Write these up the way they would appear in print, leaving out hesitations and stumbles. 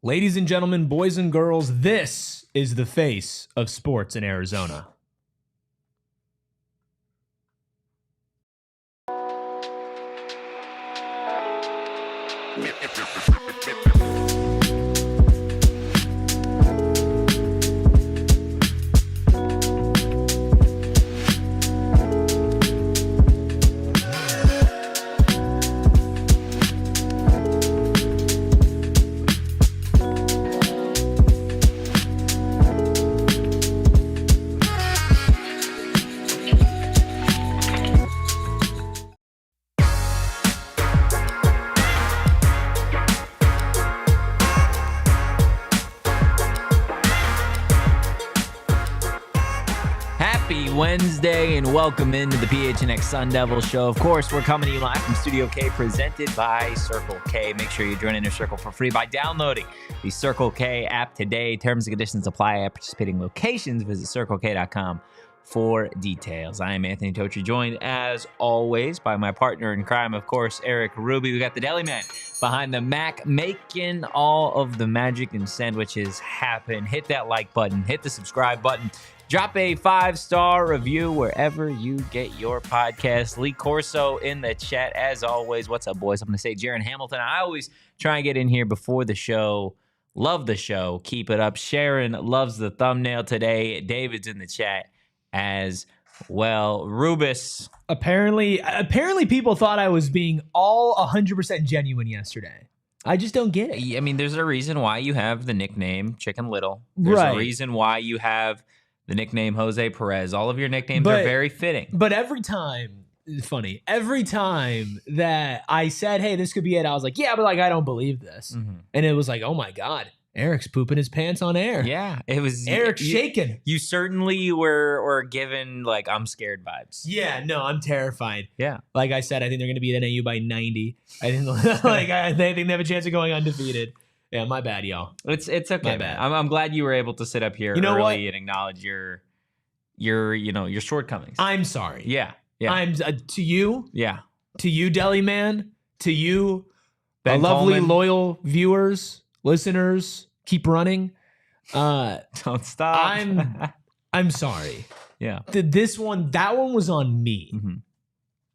Ladies and gentlemen, boys and girls, this is the face of sports in Arizona. Wednesday and welcome into the PHNX Sun Devils show. Of course, we're coming to you live from Studio K, presented by Circle K. Make sure you join Inner Circle for free by downloading the Circle K app today. Terms and conditions apply at participating locations. Visit circlek.com for details. I am Anthony Totri, joined as always by my partner in crime, of course, Erik Ruby. We got the deli man behind the Mac, making all of the magic and sandwiches happen. Hit that like button, hit the subscribe button. Drop a 5-star review wherever you get your podcast. Lee Corso in the chat, as always. What's up, boys? I'm going to say Jaren Hamilton. I always try and get in here before the show. Love the show. Keep it up. Sharon loves the thumbnail today. David's in the chat as well. Rubus. Apparently people thought I was being all 100% genuine yesterday. I just don't get it. I mean, there's a reason why you have the nickname Chicken Little. There's a reason why you have the nickname Jose Perez. All of your nicknames are very fitting. But every time that I said, hey, this could be it, I was like, yeah, but like, I don't believe this. Mm-hmm. And it was like, oh my God, Erik's pooping his pants on air. Yeah, it was Erik shaking. You certainly were given like I'm scared vibes. Yeah, no, I'm terrified. Yeah, like I said, I think they're going to beat NAU by 90. I think they think they have a chance of going undefeated. Yeah, my bad, y'all. It's okay. My bad. I'm glad you were able to sit up here early and acknowledge your shortcomings. I'm sorry. Yeah. I'm to you. Yeah. To you, Deli Man. To you, Ben lovely, Coleman. Loyal viewers, listeners. Keep running. Don't stop. I'm sorry. Yeah. That one was on me. Mm-hmm.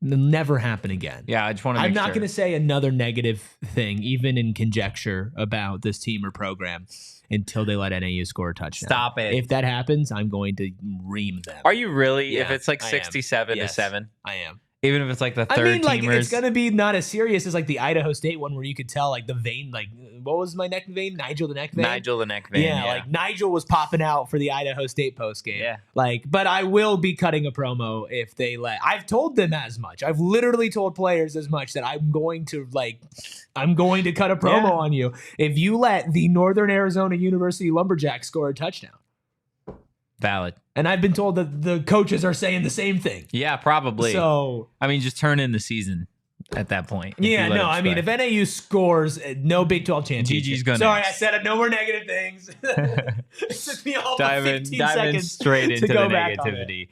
It'll never happen again. Yeah, I just want to I'm not going to say another negative thing, even in conjecture, about this team or program until they let NAU score a touchdown. Stop it. If that happens, I'm going to ream them. Are you really? Yeah, if it's like 67-7? I am. Even if it's like the third teamers? Like, it's going to be not as serious as like the Idaho State one where you could tell like the vein, like what was my neck vein? Nigel the neck vein? Nigel the neck vein, yeah. Like Nigel was popping out for the Idaho State post game. Yeah. Like, but I will be cutting a promo if they let. I've told them as much. I've literally told players as much that I'm going to cut a promo on you if you let the Northern Arizona University Lumberjacks score a touchdown. Valid. And I've been told that the coaches are saying the same thing. Yeah, probably. So, I mean, just turn in the season at that point. Yeah, no, I mean, if NAU scores, no Big 12 championship. GG's going to. Sorry, I said it. No more negative things. It took me all 15 seconds straight into to go the back negativity.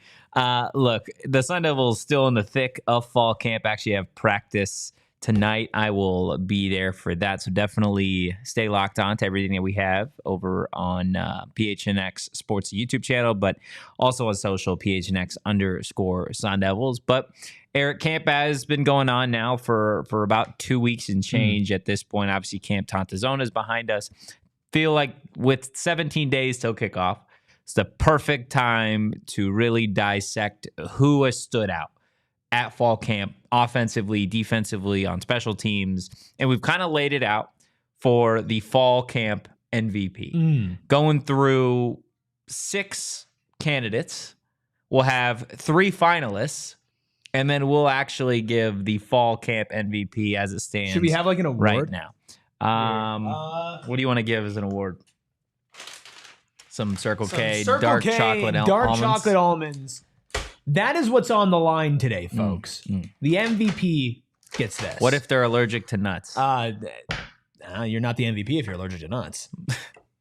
Look, the Sun Devils still in the thick of fall camp. Actually have practice tonight. I will be there for that. So definitely stay locked on to everything that we have over on PHNX Sports YouTube channel, but also on social, PHNX_Sun Devils. But Erik, camp has been going on now for about 2 weeks and change at this point. Obviously, Camp Tantazona is behind us. Feel like with 17 days till kickoff, it's the perfect time to really dissect who has stood out at fall camp, offensively, defensively, on special teams. And we've kind of laid it out for the fall camp MVP. Going through 6 candidates. We'll have 3 finalists. And then we'll actually give the fall camp MVP as it stands. Should we have like an award? Right now. What do you want to give as an award? Some Circle K dark chocolate almonds. That is what's on the line today, folks. The MVP gets this. What if they're allergic to nuts? You're not the MVP if you're allergic to nuts.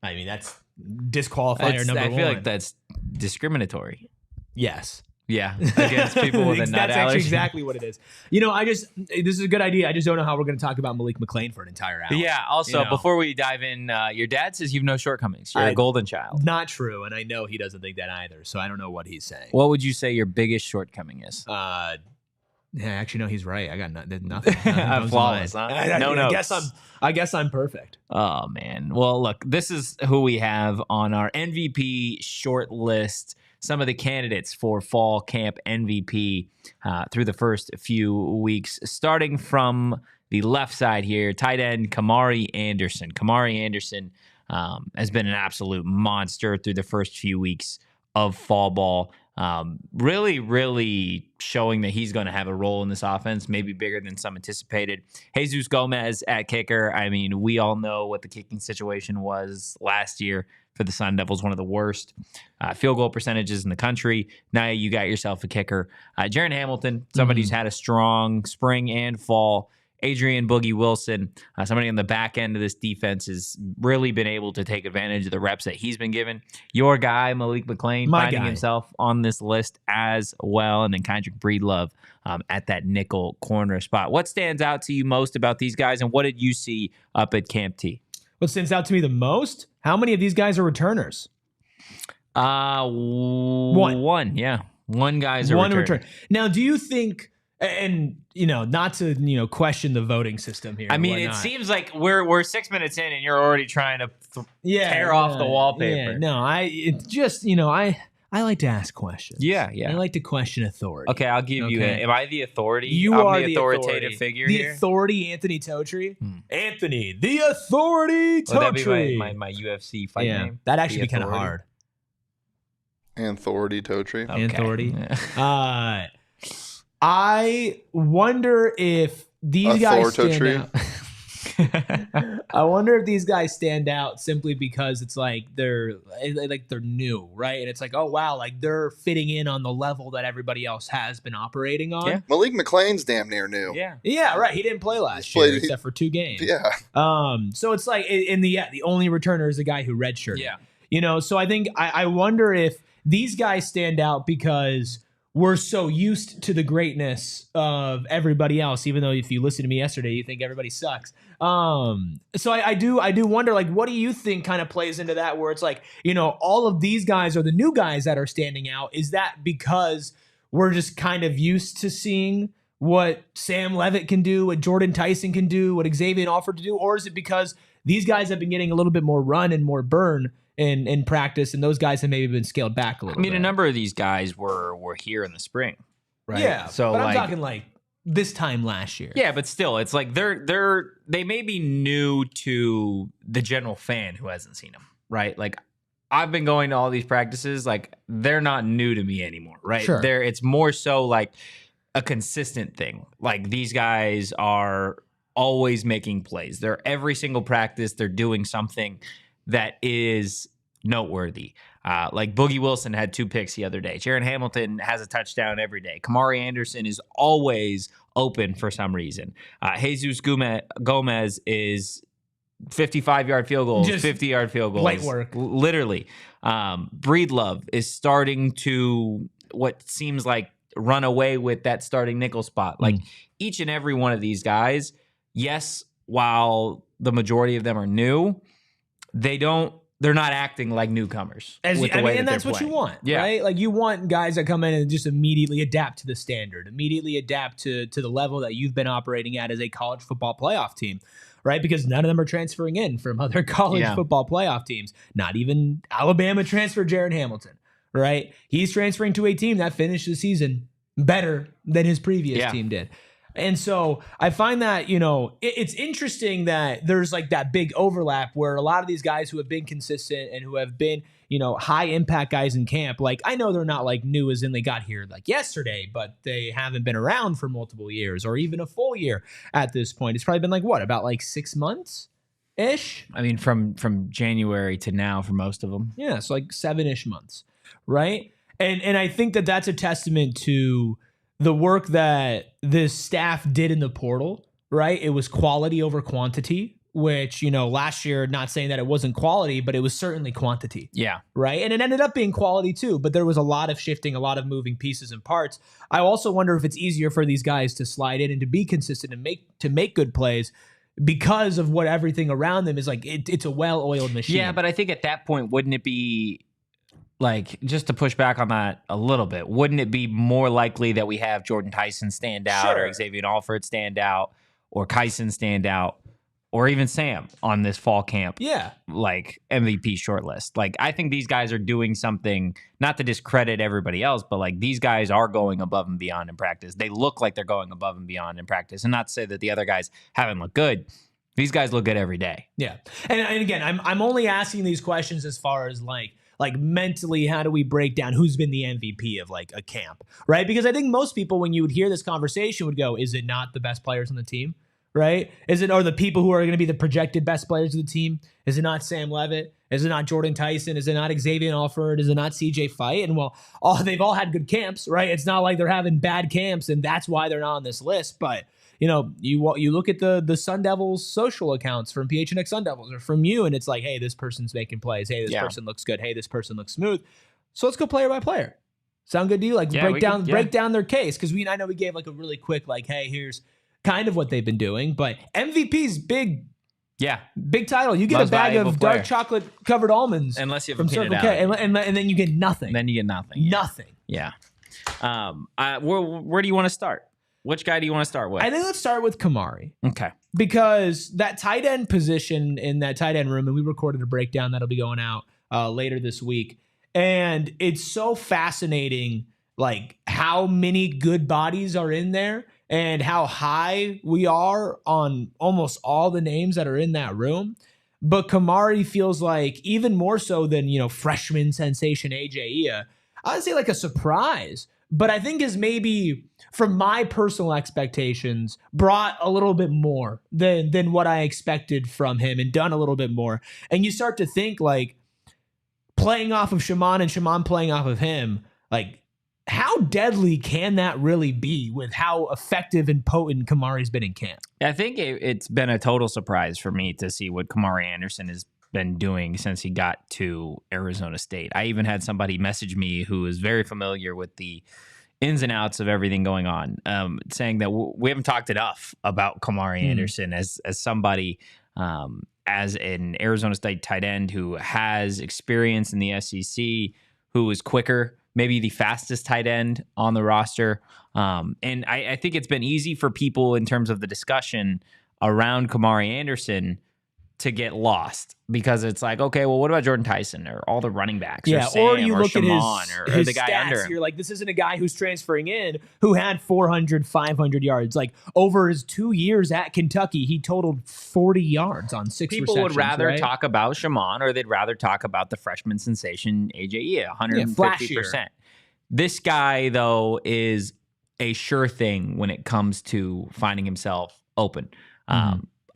I mean, that's disqualifier number one. I feel like that's discriminatory. Yes. Yeah, against people with a nut That's actually allergy. exactly what it is. This is a good idea. I just don't know how we're going to talk about Malik McClain for an entire hour. Yeah. Also, before we dive in, your dad says you've no shortcomings. You're a golden child. Not true, and I know he doesn't think that either. So I don't know what he's saying. What would you say your biggest shortcoming is? Yeah, actually, no, he's right. I got nothing. Flawless, huh? I guess I'm perfect. Oh, man. Well, look, this is who we have on our MVP short list. Some of the candidates for fall camp MVP through the first few weeks. Starting from the left side here, tight end Khamari Anderson. Khamari Anderson has been an absolute monster through the first few weeks of fall ball. Really, really showing that he's going to have a role in this offense, maybe bigger than some anticipated. Jesus Gomez at kicker. I mean, we all know what the kicking situation was last year for the Sun Devils, one of the worst field goal percentages in the country. Now you got yourself a kicker. Jaren Hamilton, somebody who's had a strong spring and fall. Adrian, Boogie Wilson, somebody on the back end of this defense has really been able to take advantage of the reps that he's been given. Your guy, Malik McClain, finding himself on this list as well. And then Kyndrich Breedlove at that nickel corner spot. What stands out to you most about these guys, and what did you see up at Camp T? What stands out to me the most? How many of these guys are returners? One, yeah. One guy's a return. Now, do you think... And, not to, question the voting system here. I mean, it seems like we're 6 minutes in and you're already trying to tear off the wallpaper. Yeah, no, I like to ask questions. Yeah. I like to question authority. Okay, I'll give you it. Am I the authority? You are the authoritative figure the here? The authority, Anthony Totri. Anthony, the authority Totri. Would that be my UFC fight name? That'd actually be kind of hard. Authority Totri. Okay. Authority. I wonder if these guys stand out. I wonder if these guys stand out simply because it's like they're new, right? And it's like, oh wow, like they're fitting in on the level that everybody else has been operating on. Yeah. Malik McClain's damn near new. Yeah, right. He didn't play last year except for 2 games. Yeah. So it's like the only returner is the guy who redshirted. Yeah. So I think I wonder if these guys stand out because we're so used to the greatness of everybody else, even though if you listen to me yesterday, you think everybody sucks. So I do wonder, like, what do you think kind of plays into that, where it's like, all of these guys are the new guys that are standing out? Is that because we're just kind of used to seeing what Sam Levitt can do, what Jordan Tyson can do, what Xavier offered to do? Or is it because these guys have been getting a little bit more run and more burn in practice, and those guys have maybe been scaled back a little bit? A number of these guys were here in the spring, right? Yeah, so but I'm talking like this time last year. Yeah, but still, it's like they may be new to the general fan who hasn't seen them, right? Like, I've been going to all these practices, like they're not new to me anymore, right? Sure. It's more so like a consistent thing. Like, these guys are always making plays. They're every single practice, they're doing something that is noteworthy. Like Boogie Wilson had 2 picks the other day. Jaren Hamilton has a touchdown every day. Khamari Anderson is always open for some reason. Jesus Gomez is 55-yard field goals, 50-yard field goals. Light work. Literally. Breedlove is starting to what seems like run away with that starting nickel spot. Like, each and every one of these guys, yes, while the majority of them are new, they're not acting like newcomers. And that's what you want, right? Like, you want guys that come in and just immediately adapt to the standard, immediately adapt to the level that you've been operating at as a college football playoff team, right? Because none of them are transferring in from other college football playoff teams. Not even Alabama transferred Jaren Hamilton, right? He's transferring to a team that finished the season better than his previous team did. And so I find that, it's interesting that there's like that big overlap where a lot of these guys who have been consistent and who have been, high impact guys in camp, like, I know they're not like new as in they got here like yesterday, but they haven't been around for multiple years or even a full year at this point. It's probably been like about like 6 months ish. From January to now for most of them. Yeah. So like 7-ish months. Right. And I think that that's a testament to the work that this staff did in the portal, right? It was quality over quantity which, you know, last year, not saying that it wasn't quality, but it was certainly quantity. Yeah. Right. And it ended up being quality too, but there was a lot of shifting, a lot of moving pieces and parts. I also wonder if it's easier for these guys to slide in and to be consistent and make good plays because of what everything around them is like. It's a well-oiled machine. Yeah, but I think at that point, wouldn't it be like, just to push back on that a little bit, wouldn't it be more likely that we have Jordan Tyson stand out or Xavier Alford stand out or Kyson stand out? Or even Sam on this fall camp, like MVP shortlist. Like, I think these guys are doing something, not to discredit everybody else, but like these guys are going above and beyond in practice. They look like they're going above and beyond in practice. And not to say that the other guys haven't looked good. These guys look good every day. Yeah. And again, I'm only asking these questions as far as like mentally, how do we break down who's been the MVP of like a camp, right? Because I think most people, when you would hear this conversation, would go, is it not the best players on the team? Right? Is it, or the people who are going to be the projected best players of the team? Is it not Sam Levitt? Is it not Jordan Tyson? Is it not Xavier Alford? Is it not CJ Fight? And well, they've all had good camps, right? It's not like they're having bad camps and that's why they're not on this list. But, you know, you look at the Sun Devils social accounts from PHNX Sun Devils or from you, and it's like, hey, this person's making plays. Hey, this person looks good. Hey, this person looks smooth. So let's go player by player. Sound good to you? Like break down their case. Because I know we gave like a really quick, like, hey, here's kind of what they've been doing, but MVP's big title. You get Most a bag of valuable player. Dark chocolate covered almonds, Unless you have from a peanut Circle K, and then you get nothing. Then you get nothing. Nothing. Yeah. Where do you want to start? Which guy do you want to start with? I think let's start with Khamari. Okay. Because that tight end position in that tight end room, and we recorded a breakdown that'll be going out later this week, and it's so fascinating, like how many good bodies are in there. And how high we are on almost all the names that are in that room. But Khamari feels like, even more so than, you know, freshman sensation AJ, I would say like a surprise. But I think is maybe, from my personal expectations, brought a little bit more than what I expected from him and done a little bit more. And you start to think like playing off of Shaman and Shaman playing off of him, like, how deadly can that really be with how effective and potent Khamari's been in camp? I think it's been a total surprise for me to see what Khamari Anderson has been doing since he got to Arizona State. I even had somebody message me who is very familiar with the ins and outs of everything going on, saying that we haven't talked enough about Khamari Anderson as somebody, as an Arizona State tight end who has experience in the SEC, who is quicker, maybe the fastest tight end on the roster. And I think it's been easy for people in terms of the discussion around Khamari Anderson to get lost, because it's like, okay, well, what about Jordan Tyson or all the running backs? Yeah, or Sam, or you look Shaman, at his the guy stats. under him. You're like, this isn't a guy who's transferring in who had 400, 500 yards. Like, over his 2 years at Kentucky, he totaled 40 yards on 6 People receptions. would rather right? talk about Shaman, or they'd rather talk about the freshman sensation AJ, 150%. This guy, though, is a sure thing when it comes to finding himself open.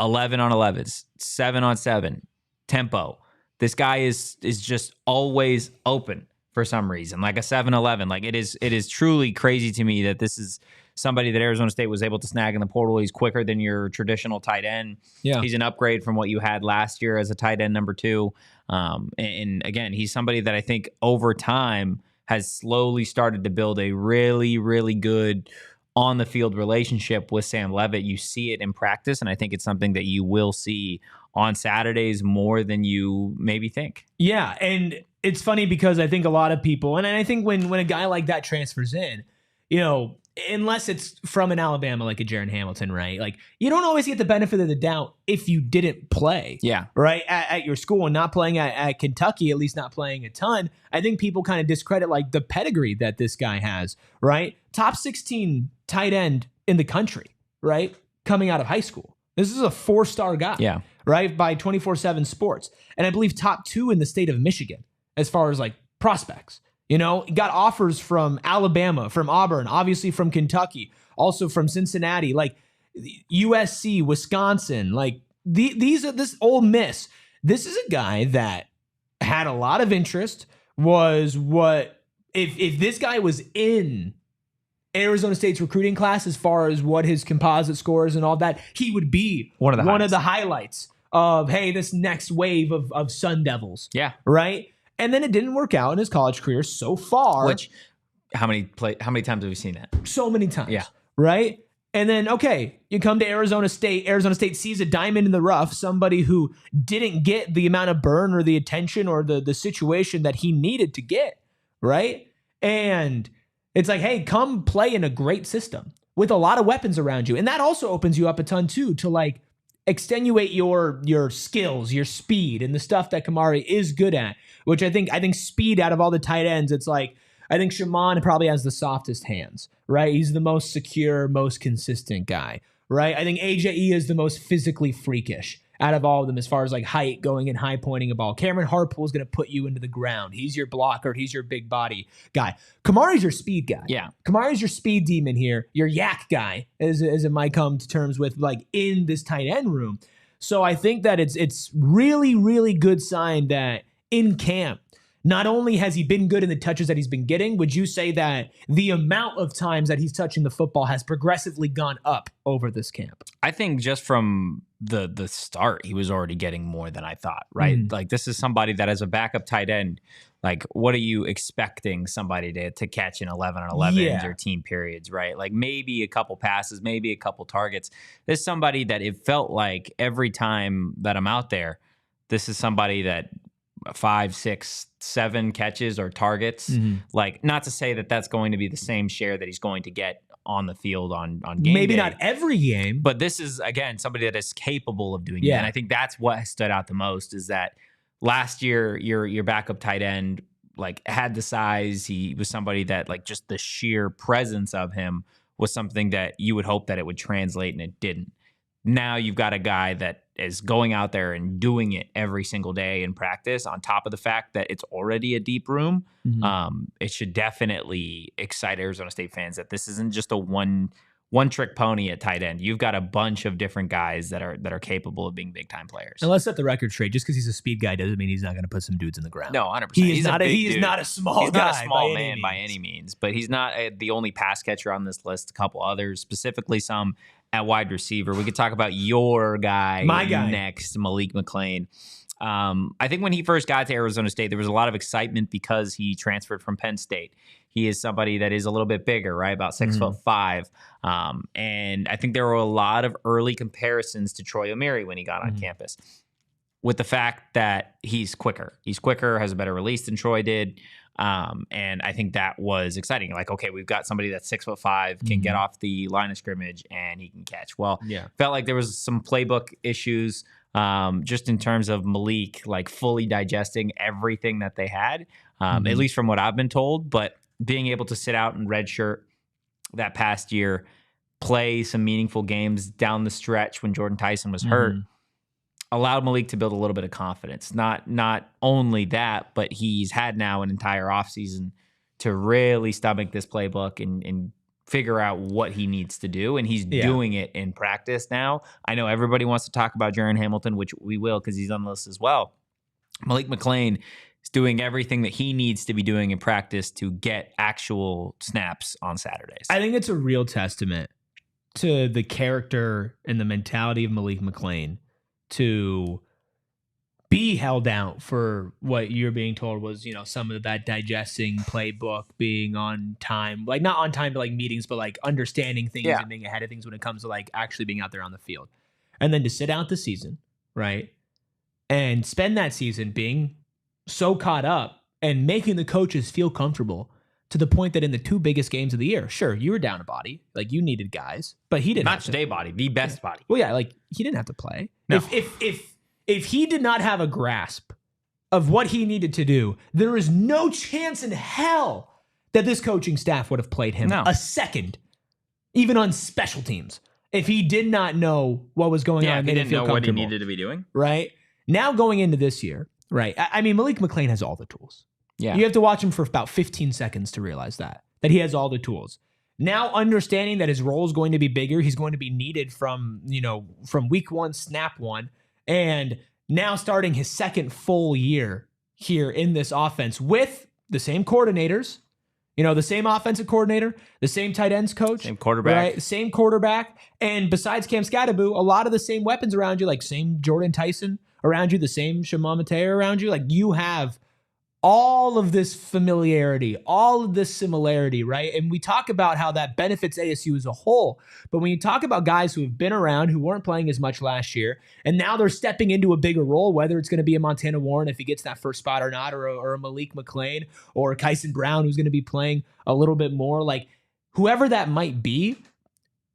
11 on 11s, 7 on 7, tempo. This guy is just always open for some reason, like a 7-11. Like, it is truly crazy to me that this is somebody that Arizona State was able to snag in the portal. He's quicker than your traditional tight end. Yeah. He's an upgrade from what you had last year as a tight end number 2. And again, he's somebody that I think over time has slowly started to build a really, really good on the field relationship with Sam Levitt. You see it in practice, and I think it's something that you will see on Saturdays more than you maybe think. Yeah, and it's funny because I think a lot of people, and I think when a guy like that transfers in, you know, unless it's from an Alabama like a Jaren Hamilton, right? Like, you don't always get the benefit of the doubt if you didn't play, right, at your school, and not playing at Kentucky, at least not playing a ton. I think people kind of discredit like the pedigree that this guy has, right? Top 16 tight end in the country, right? Coming out of high school. This is a 4-star guy, right? By 24/7 Sports. And I believe top 2 in the state of Michigan as far as like prospects. You know, got offers from Alabama, from Auburn, obviously from Kentucky, also from Cincinnati, like USC, Wisconsin, like this Ole Miss. This is a guy that had a lot of interest. Was what if this guy was in Arizona State's recruiting class as far as what his composite scores and all that, he would be one of the highlights of, hey, this next wave of Sun Devils. Yeah. Right? And then it didn't work out in his college career so far. Which, how many times have we seen that? So many times. Yeah. Right? And then, okay, you come to Arizona State. Arizona State sees a diamond in the rough, somebody who didn't get the amount of burn or the attention or the situation that he needed to get, right? And it's like, hey, come play in a great system with a lot of weapons around you. And that also opens you up a ton, too, to like extenuate your skills, your speed, and the stuff that Khamari is good at, which I think speed out of all the tight ends, it's like, I think Shaman probably has the softest hands, right? He's the most secure, most consistent guy, right? I think AJE is the most physically freakish out of all of them as far as like height going and high pointing a ball. Cameron Harpool is going to put you into the ground. He's your blocker. He's your big body guy. Kamari's your speed guy. Yeah. Kamari's your speed demon here. Your yak guy, as it might come to terms with, like in this tight end room. So I think that it's really, really good sign that in camp, not only has he been good in the touches that he's been getting, would you say that the amount of times that he's touching the football has progressively gone up over this camp? I think just from the start, he was already getting more than I thought, right? Like, this is somebody that as a backup tight end, like, what are you expecting somebody to catch in 11 on 11s or team periods, right? Like, maybe a couple passes, maybe a couple targets. There's somebody that it felt like every time that I'm out there, this is somebody that 5, 6, 7 catches or targets. Like, not to say that that's going to be the same share that he's going to get on the field on game Maybe day. not every game, But this is, again, somebody that is capable of doing it. And I think that's what stood out the most is that last year, your backup tight end, like, had the size. He was somebody that, like, just the sheer presence of him was something that you would hope that it would translate, and it didn't. Now you've got a guy that is going out there and doing it every single day in practice, on top of the fact that it's already a deep room. It should definitely excite Arizona State fans that this isn't just a one trick pony at tight end. You've got a bunch of different guys that are capable of being big time players. and let's set the record straight. Just because he's a speed guy doesn't mean he's not going to put some dudes in the ground. No, 100%. He is He's not a small He's guy. not a small man by any means, but he's not the only pass catcher on this list. A couple others, specifically some at wide receiver. We could talk about your guy, my guy next, Malik McClain. I think when he first got to Arizona State, there was a lot of excitement because he transferred from Penn State. He is somebody that is a little bit bigger, right? About 6'5". And I think there were a lot of early comparisons to Troy O'Meary when he got on campus, with the fact that he's quicker. He's quicker, has a better release than Troy did. And I think that was exciting. Like, okay, we've got somebody that's 6'5", can get off the line of scrimmage, and he can catch. Well, felt like there was some playbook issues, just in terms of Malik, like, fully digesting everything that they had, at least from what I've been told. But being able to sit out in redshirt that past year, play some meaningful games down the stretch when Jordan Tyson was hurt, allowed Malik to build a little bit of confidence. Not only that, but he's had now an entire offseason to really stomach this playbook and figure out what he needs to do, and he's doing it in practice now. I know everybody wants to talk about Jaren Hamilton, which we will because he's on the list as well. Malik McClain is doing everything that he needs to be doing in practice to get actual snaps on Saturdays. I think it's a real testament to the character and the mentality of Malik McClain to be held out for what you're being told was, some of that digesting playbook, being on time, like not on time to like meetings, but like understanding things and being ahead of things when it comes to like actually being out there on the field. And then to sit out the season, right? And spend that season being so caught up and making the coaches feel comfortable to the point that in the 2 biggest games of the year, sure, you were down a body, like you needed guys, but he didn't. Not just a body, the best body. Well, yeah, like he didn't have to play. No. If he did not have a grasp of what he needed to do, there is no chance in hell that this coaching staff would have played him a second, even on special teams, if he did not know what was going on. He didn't know what he needed to be doing. Right? Now going into this year, right? I mean, Malik McClain has all the tools. Yeah. You have to watch him for about 15 seconds to realize that he has all the tools. Now understanding that his role is going to be bigger, he's going to be needed from week 1, snap 1, and now starting his second full year here in this offense with the same coordinators The same offensive coordinator, the same tight ends coach, same quarterback, right? Same quarterback. And besides Cam Scatterboo, a lot of the same weapons around you, like same Jordan Tyson around you, the same Shimon Mateo around you. Like you have all of this familiarity, all of this similarity, right? And we talk about how that benefits ASU as a whole. But when you talk about guys who have been around, who weren't playing as much last year, and now they're stepping into a bigger role, whether it's going to be a Montana Warren if he gets that first spot or not, or a Malik McClain, or Kyson Brown who's going to be playing a little bit more, like whoever that might be,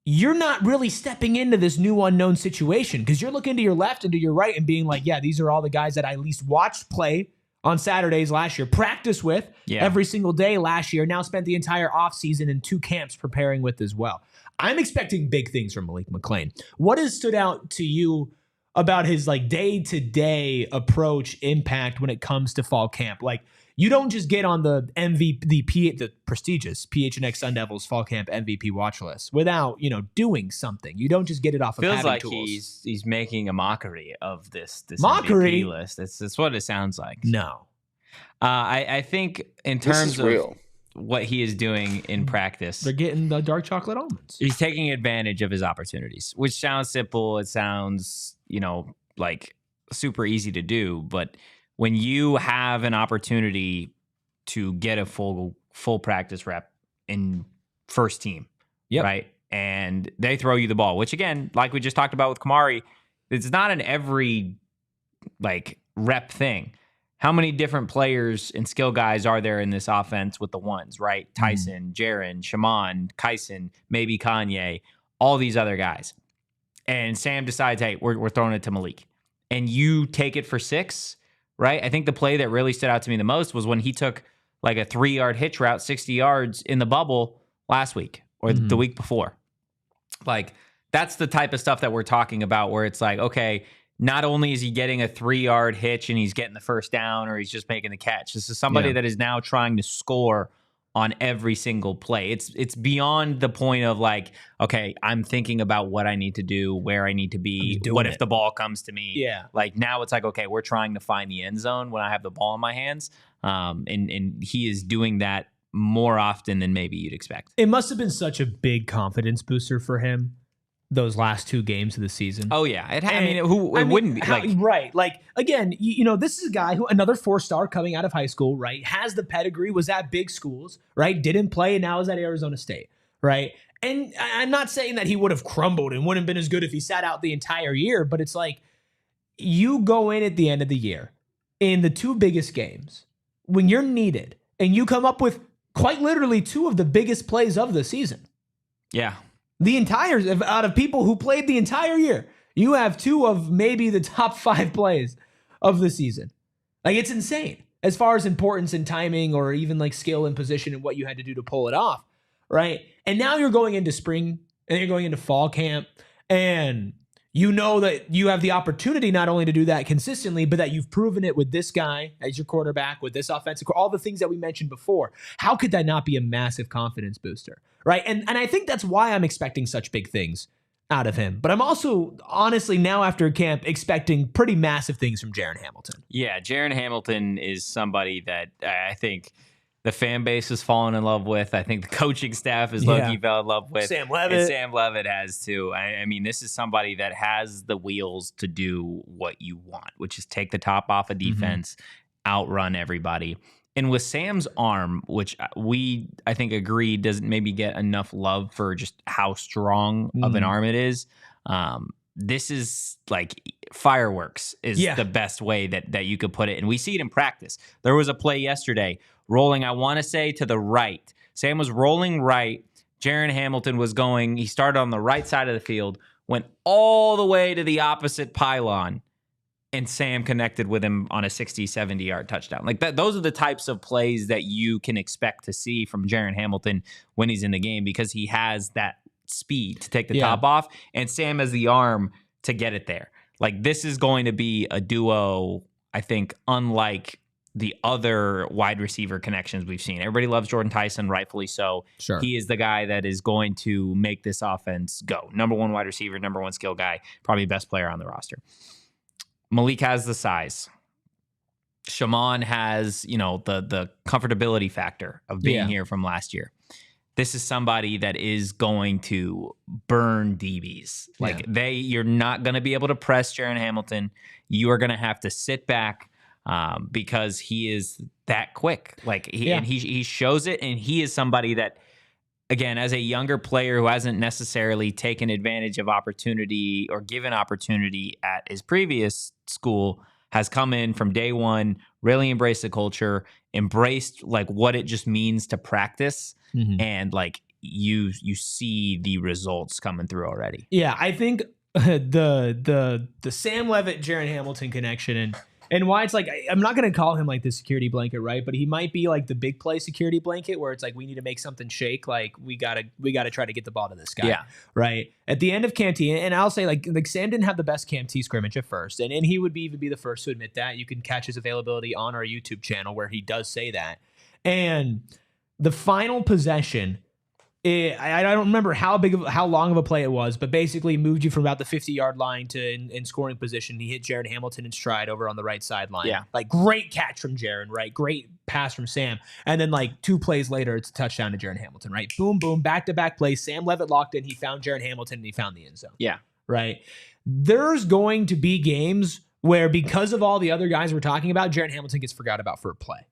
you're not really stepping into this new unknown situation because you're looking to your left and to your right and being like, yeah, these are all the guys that I at least watched play on Saturdays last year, practice with every single day last year, now spent the entire offseason in 2 camps preparing with as well. I'm expecting big things from Malik McClain. What has stood out to you about his like day-to-day approach impact when it comes to fall camp? Like you don't just get on the the prestigious PHNX Sun Devils fall camp MVP watch list without, doing something. You don't just get it off of Feels having like tools. he's making a mockery of this mockery MVP list. That's what it sounds like. No. I think in terms of real. What he is doing in practice, They're getting the dark chocolate almonds. he's taking advantage of his opportunities, which sounds simple. It sounds, like super easy to do. But when you have an opportunity to get a full practice rep in first team, right? And they throw you the ball, which again, like we just talked about with Khamari, it's not an every rep thing. How many different players and skill guys are there in this offense with the ones, right? Tyson, Jaren, Shimon, Kyson, maybe Kanye, all these other guys. And Sam decides, hey, we're throwing it to Malik. And you take it for 6, right? I think the play that really stood out to me the most was when he took like a 3-yard hitch route, 60 yards in the bubble last week or the week before. Like, that's the type of stuff that we're talking about where it's like, okay, not only is he getting a 3-yard hitch and he's getting the first down or he's just making the catch. This is somebody that is now trying to score on every single play. It's beyond the point of like, okay, I'm thinking about what I need to do, where I need to be. What if the ball comes to me? Yeah. Like now it's like, okay, we're trying to find the end zone when I have the ball in my hands. And he is doing that more often than maybe you'd expect. It must have been such a big confidence booster for him those last 2 games of the season. Oh yeah, wouldn't be like right? Like again, this is a guy who another 4-star coming out of high school, right? Has the pedigree, was at big schools, right? Didn't play, and now is at Arizona State, right? And I'm not saying that he would have crumbled and wouldn't have been as good if he sat out the entire year, but it's like you go in at the end of the year in the 2 biggest games when you're needed, and you come up with quite literally 2 of the biggest plays of the season. Yeah. Out of people who played the entire year, you have 2 of maybe the top 5 plays of the season. Like, it's insane as far as importance and timing or even like skill and position and what you had to do to pull it off, right? And now you're going into spring and you're going into fall camp, and you know that you have the opportunity not only to do that consistently, but that you've proven it with this guy as your quarterback, with this offensive, all the things that we mentioned before. How could that not be a massive confidence booster, right? And I think that's why I'm expecting such big things out of him. But I'm also, honestly, now after camp, expecting pretty massive things from Jaren Hamilton. Yeah, Jaren Hamilton is somebody that I think the fan base has fallen in love with. I think the coaching staff is low-key fell in love with. Sam Levitt. And Sam Levitt has too. I mean, this is somebody that has the wheels to do what you want, which is take the top off of defense, outrun everybody. And with Sam's arm, which I think agree doesn't maybe get enough love for just how strong of an arm it is. This is like fireworks is the best way that you could put it. And we see it in practice. There was a play yesterday rolling, I want to say, to the right. Sam was rolling right. Jaren Hamilton was going, he started on the right side of the field, went all the way to the opposite pylon, and Sam connected with him on a 60, 70-yard touchdown. Like that, those are the types of plays that you can expect to see from Jaren Hamilton when he's in the game, because he has that speed to take the top off, and Sam has the arm to get it there. Like, this is going to be a duo, I think, unlike the other wide receiver connections we've seen. Everybody loves Jordan Tyson, rightfully so. Sure. He is the guy that is going to make this offense go. Number 1 wide receiver, number 1 skill guy, probably best player on the roster. Malik has the size. Shaman has, the comfortability factor of being here from last year. This is somebody that is going to burn DBs. You're not going to be able to press Jaren Hamilton. You are going to have to sit back because he is that quick. And he shows it, and he is somebody that, again, as a younger player who hasn't necessarily taken advantage of opportunity or given opportunity at his previous school, has come in from day one, really embraced the culture, embraced what it just means to practice, and you see the results coming through already. Yeah, I think the Sam Levitt Jaren Hamilton connection and why it's I'm not going to call him the security blanket, right? But he might be the big play security blanket where it's we need to make something shake. We gotta try to get the ball to this guy, right? At the end of Camp T, and I'll say Sam didn't have the best Camp T scrimmage at first, and he would even be the first to admit that. You can catch his availability on our YouTube channel where he does say that. And the final possession, I don't remember how long of a play it was, but basically moved you from about the 50-yard line to in scoring position. He hit Jaren Hamilton in stride over on the right sideline. Yeah. Great catch from Jaren, right? Great pass from Sam. And then 2 plays later, it's a touchdown to Jaren Hamilton, right? Boom, boom, back-to-back plays. Sam Levitt locked in. He found Jaren Hamilton, and he found the end zone. Yeah. Right? There's going to be games where, because of all the other guys we're talking about, Jaren Hamilton gets forgot about for a play.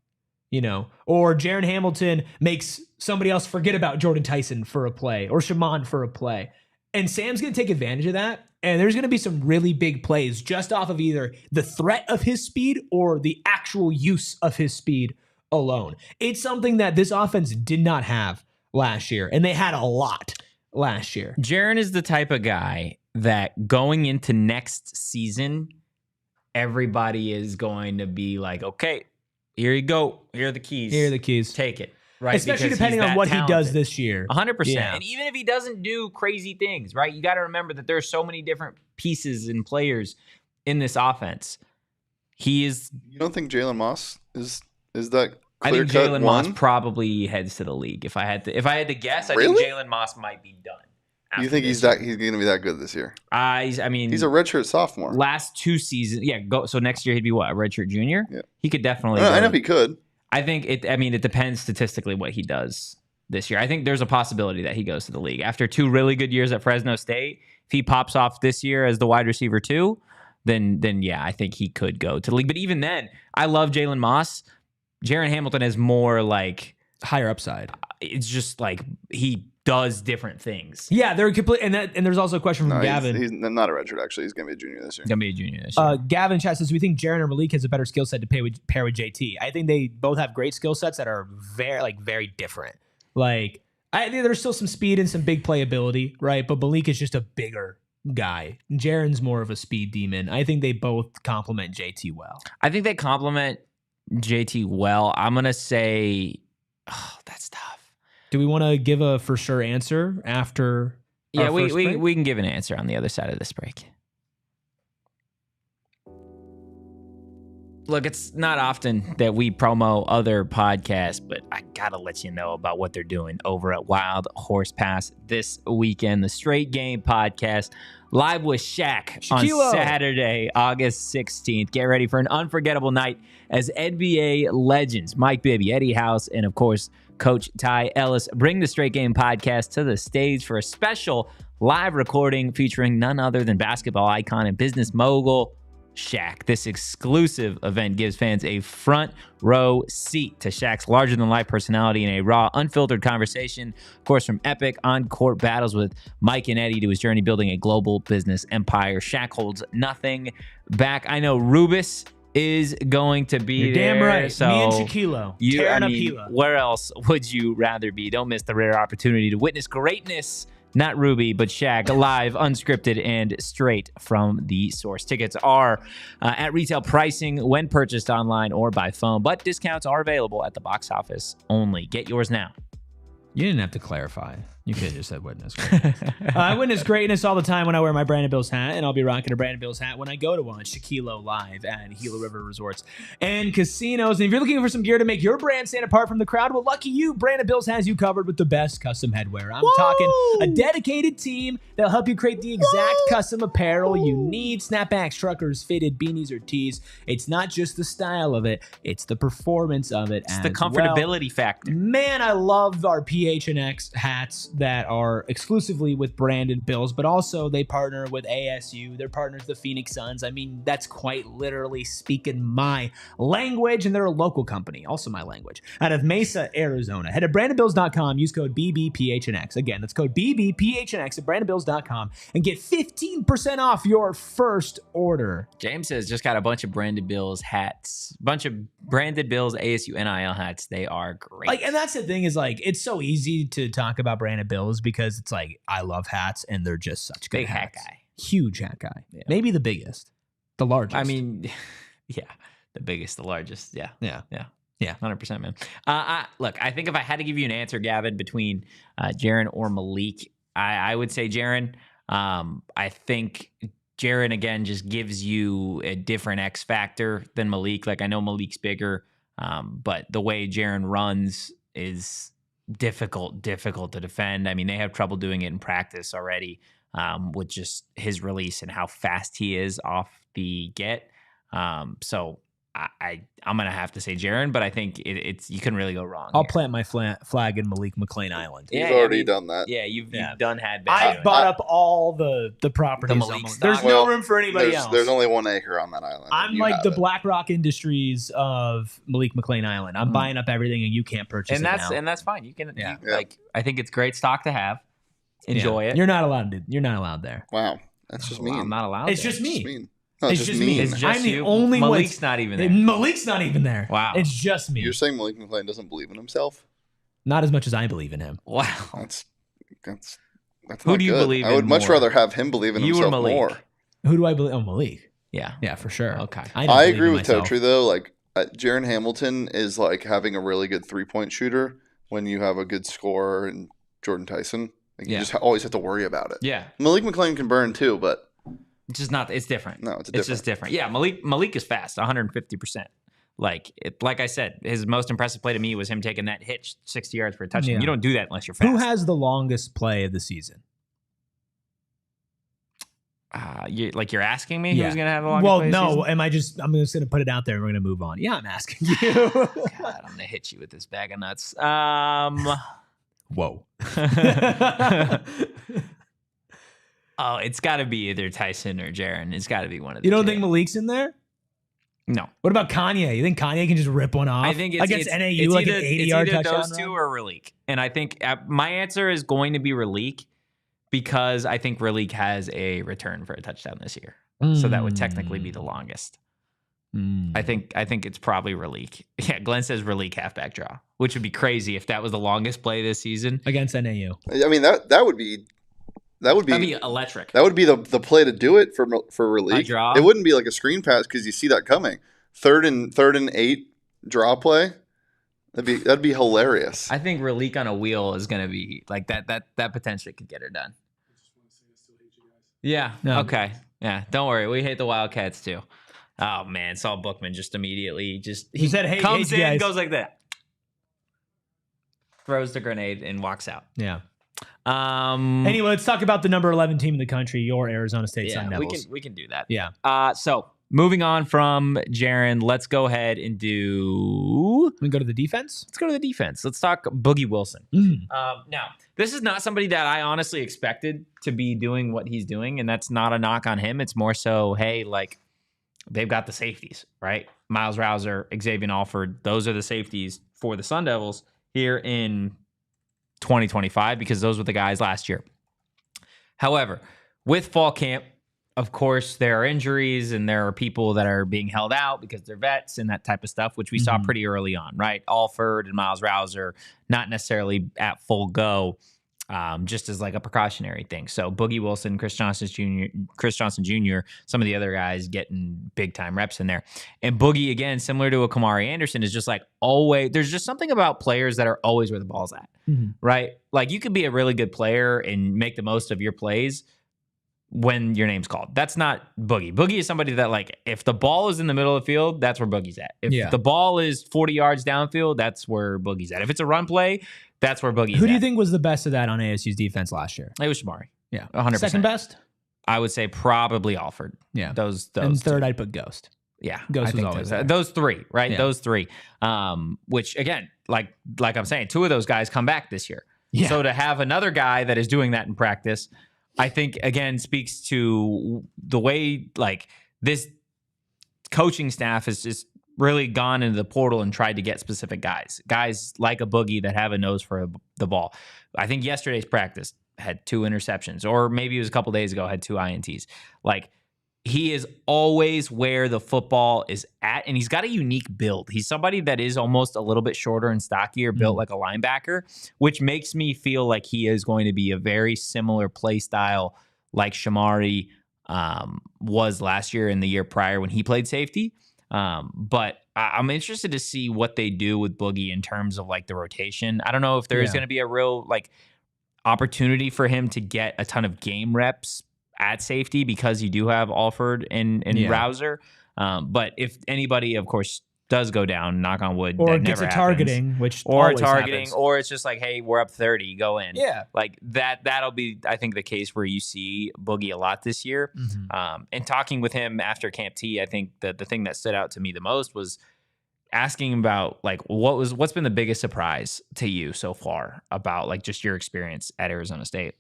Or Jaren Hamilton makes somebody else forget about Jordan Tyson for a play or Shaman for a play. And Sam's going to take advantage of that. And there's going to be some really big plays just off of either the threat of his speed or the actual use of his speed alone. It's something that this offense did not have last year, and they had a lot last year. Jaren is the type of guy that going into next season, everybody is going to be okay, here you go. Here are the keys. Here are the keys. Take it. Right. Especially depending on what he does this year. 100%. Yeah. And even if he doesn't do crazy things, right? You got to remember that there are so many different pieces and players in this offense. He is. You don't think Jalen Moss is that clear-cut I think Jalen Moss one? Probably heads to the league. If I had to guess, I Really? think Jalen Moss might be done. You think he's going to be that good this year? He's a redshirt sophomore. Last 2 seasons, so next year he'd be what, a redshirt junior? Yeah. He could definitely. I know he could. I think it depends statistically what he does this year. I think there's a possibility that he goes to the league after 2 really good years at Fresno State. If he pops off this year as the wide receiver 2, then yeah, I think he could go to the league. But even then, I love Jalen Moss. Jaren Hamilton is more higher upside. It's just he does different things. Yeah, they're complete, and there's also a question from Gavin. He's not a redshirt, actually. He's going to be a junior this year. Gavin chat says, we think Jaren or Malik has a better skill set to pair with JT. I think they both have great skill sets that are very different. I think there's still some speed and some big playability, right? But Malik is just a bigger guy. Jaren's more of a speed demon. I think they both complement JT well. I think they complement JT well. I'm going to say, that's tough. Do we want to give a for sure answer after? Yeah, we can give an answer on the other side of this break. Look, it's not often that we promo other podcasts, but I gotta let you know about what they're doing over at Wild Horse Pass this weekend. The Straight Game Podcast, live with Shaq on Saturday, August 16th. Get ready for an unforgettable night as NBA legends Mike Bibby, Eddie House, and of course, Coach Ty Ellis bring the Straight Game Podcast to the stage for a special live recording featuring none other than basketball icon and business mogul Shaq. This exclusive event gives fans a front row seat to Shaq's larger-than-life personality in a raw, unfiltered conversation, of course, from epic on-court battles with Mike and Eddie to his journey building a global business empire. Shaq holds nothing back. I know Rubis is going to be there. Damn right. So me and Shaquille. where else would you rather be? Don't miss the rare opportunity to witness greatness. Not Ruby, but Shaq, live, unscripted, and straight from the source. Tickets are at retail pricing when purchased online or by phone, but discounts are available at the box office only. Get yours now. You didn't have to clarify. You could have just said witness greatness. I witness greatness all the time when I wear my Brandon Bills hat, and I'll be rocking a Brandon Bills hat when I go to one, Shaquille Live at Gila River Resorts and Casinos. And if you're looking for some gear to make your brand stand apart from the crowd, well, lucky you, Brandon Bills has you covered with the best custom headwear. I'm talking a dedicated team that'll help you create the exact custom apparel you need. Snapbacks, truckers, fitted beanies, or tees. It's not just the style of it, it's the performance of it. It's the comfortability factor. Man, I love our PHNX hats that are exclusively with Brandon Bills, but also they partner with ASU. They're partners with the Phoenix Suns. I mean, that's quite literally speaking my language, and they're a local company, also my language, out of Mesa, Arizona. Head to brandonbills.com, use code BBPHNX. Again, that's code BBPHNX at brandonbills.com and get 15% off your first order. James has just got a bunch of Brandon Bills hats, bunch of Brandon Bills ASU NIL hats. They are great. Like, and that's the thing is, like, it's so easy to talk about Brandon Bills because it's like, I love hats and they're just such good Big hat hats. guy. Huge hat guy. Yeah. Maybe the biggest. The largest. I mean, yeah, the biggest, the largest. Yeah. 100%, man. Look, I think if I had to give you an answer, Gavin, between Jaren or Malik, I would say Jaren. I think Jaren, again, just gives you a different X factor than Malik. Like, I know Malik's bigger, but the way Jaren runs is difficult to defend. I mean, they have trouble doing it in practice already with just his release and how fast he is off the get. So I'm going to have to say Jaren, but I think it's you couldn't really go wrong. I'll here. plant my flag in Malik McClain Island. You've already done that. Yeah, you've done had I've bought up all the properties. The Malik stock. There's no room for anybody else. There's only 1 acre on that island. I'm like the BlackRock Industries of Malik McClain Island. I'm buying up everything, and you can't purchase it now. And that's fine. You can Yeah. like I think it's great stock to have. Enjoy it. You're not allowed. You're not allowed there. Wow, that's just mean. I'm not allowed. It's there. just me. It's mean. No, It's just me. It's just I'm the you. only one. Malik's not even there. Malik's not even there. Wow. It's just me. You're saying Malik McClain doesn't believe in himself? Not as much as I believe in him. Wow. That's Who not do you good. believe I would in much more? rather have him believe in You or himself Malik? more. Who do I believe? Oh, Malik. Yeah. Yeah, for sure. Okay. don't I believe agree in with myself. Totri though. Like Jaren Hamilton is like having a really good 3-point shooter when you have a good scorer and Jordan Tyson. Like you just always have to worry about it. Yeah. Malik McClain can burn too, but It's just not. It's different. No, it's just different. Yeah. Malik is fast, 150%. Like I said, his most impressive play to me was him taking that hitch 60 yards for a touchdown. Yeah. You don't do that unless you're fast. Who has the longest play of the season? You're asking me Yeah. who's gonna have the longest Well, play of the no. season? I'm just gonna put it out there and we're gonna move on. Yeah, I'm asking you. God, I'm gonna hit you with this bag of nuts. Whoa. Oh, it's got to be either Tyson or Jaren. It's got to be one of the You don't two. think Malik's in there? No. What about Kanye? You think Kanye can just rip one off? I think it's against it's, NAU it's like either, an 80-yard it's either touchdown those two run? or Ralik. And I think my answer is going to be Ralik because I think Ralik has a return for a touchdown this year. So that would technically be the longest. I think it's probably Ralik. Yeah, Glenn says Ralik halfback draw, which would be crazy if that was the longest play this season. Against NAU. I mean that would be That'd be electric. That would be the play to do it for Ralik. draw? It wouldn't be like a screen pass because you see that coming. Third and 8 draw play. That'd be hilarious. I think Ralik on a wheel is going to be like that potentially could get her done. Yeah. No. Okay. Yeah. Don't worry. We hate the Wildcats too. Oh man, Saul Bookman just immediately He said, "Hey, comes hey, in, guys." goes like that, throws the grenade, and walks out. Yeah. Anyway, let's talk about the number 11 team in the country, your Arizona State Sun Devils. we can do that. Yeah. So moving on from Jaren, let's go ahead and do. We go to the defense. Let's go to the defense. Let's talk Boogie Wilson. Now, this is not somebody that I honestly expected to be doing what he's doing, and that's not a knock on him. It's more so, hey, like, they've got the safeties, right? Miles Rouser, Xavier Alford, those are the safeties for the Sun Devils here in 2025 because those were the guys last year. However, with fall camp, of course, there are injuries and there are people that are being held out because they're vets and that type of stuff, which we saw pretty early on, right? Alford and Miles Rouser, not necessarily at full go. just as like a precautionary thing. So Boogie Wilson, Chris Johnson Jr., some of the other guys getting big time reps in there. And Boogie, again, similar to a Khamari Anderson, is just like always, there's just something about players that are always where the ball's at, right? Like you could be a really good player and make the most of your plays when your name's called. That's not Boogie. Boogie is somebody that, like, if the ball is in the middle of the field, that's where Boogie's at. If the ball is 40 yards downfield, that's where Boogie's at. If it's a run play, that's where Boogie's at. Who do you think was the best of that on ASU's defense last year? It was Khamari. Yeah. 100%. Second best? I would say probably Alford. Yeah. Those and third, two. I'd put Ghost. Yeah. Ghost was always there. Those three, right? Yeah. Those three. Which, again, like I'm saying, two of those guys come back this year. Yeah. So to have another guy that is doing that in practice, I think, again, speaks to the way, like, this coaching staff has just really gone into the portal and tried to get specific guys like a Boogie that have a nose for the ball. I think yesterday's practice had 2 interceptions, or maybe it was a couple days ago, had 2 INTs. Like, he is always where the football is at, and he's got a unique build. He's somebody that is almost a little bit shorter and stockier, built like a linebacker, which makes me feel like he is going to be a very similar play style like Khamari was last year and the year prior when he played safety. But I'm interested to see what they do with Boogie in terms of like the rotation. I don't know if there is going to be a real like opportunity for him to get a ton of game reps at safety because you do have Alford and Rouser. But if anybody, of course, does go down, knock on wood, or that gets never a happens. targeting, which always happens. Or it's just like, hey, we're up 30, go in. Yeah. Like that'll be, I think, the case where you see Boogie a lot this year. And talking with him after Camp T, I think that the thing that stood out to me the most was asking about like what's been the biggest surprise to you so far about like just your experience at Arizona State.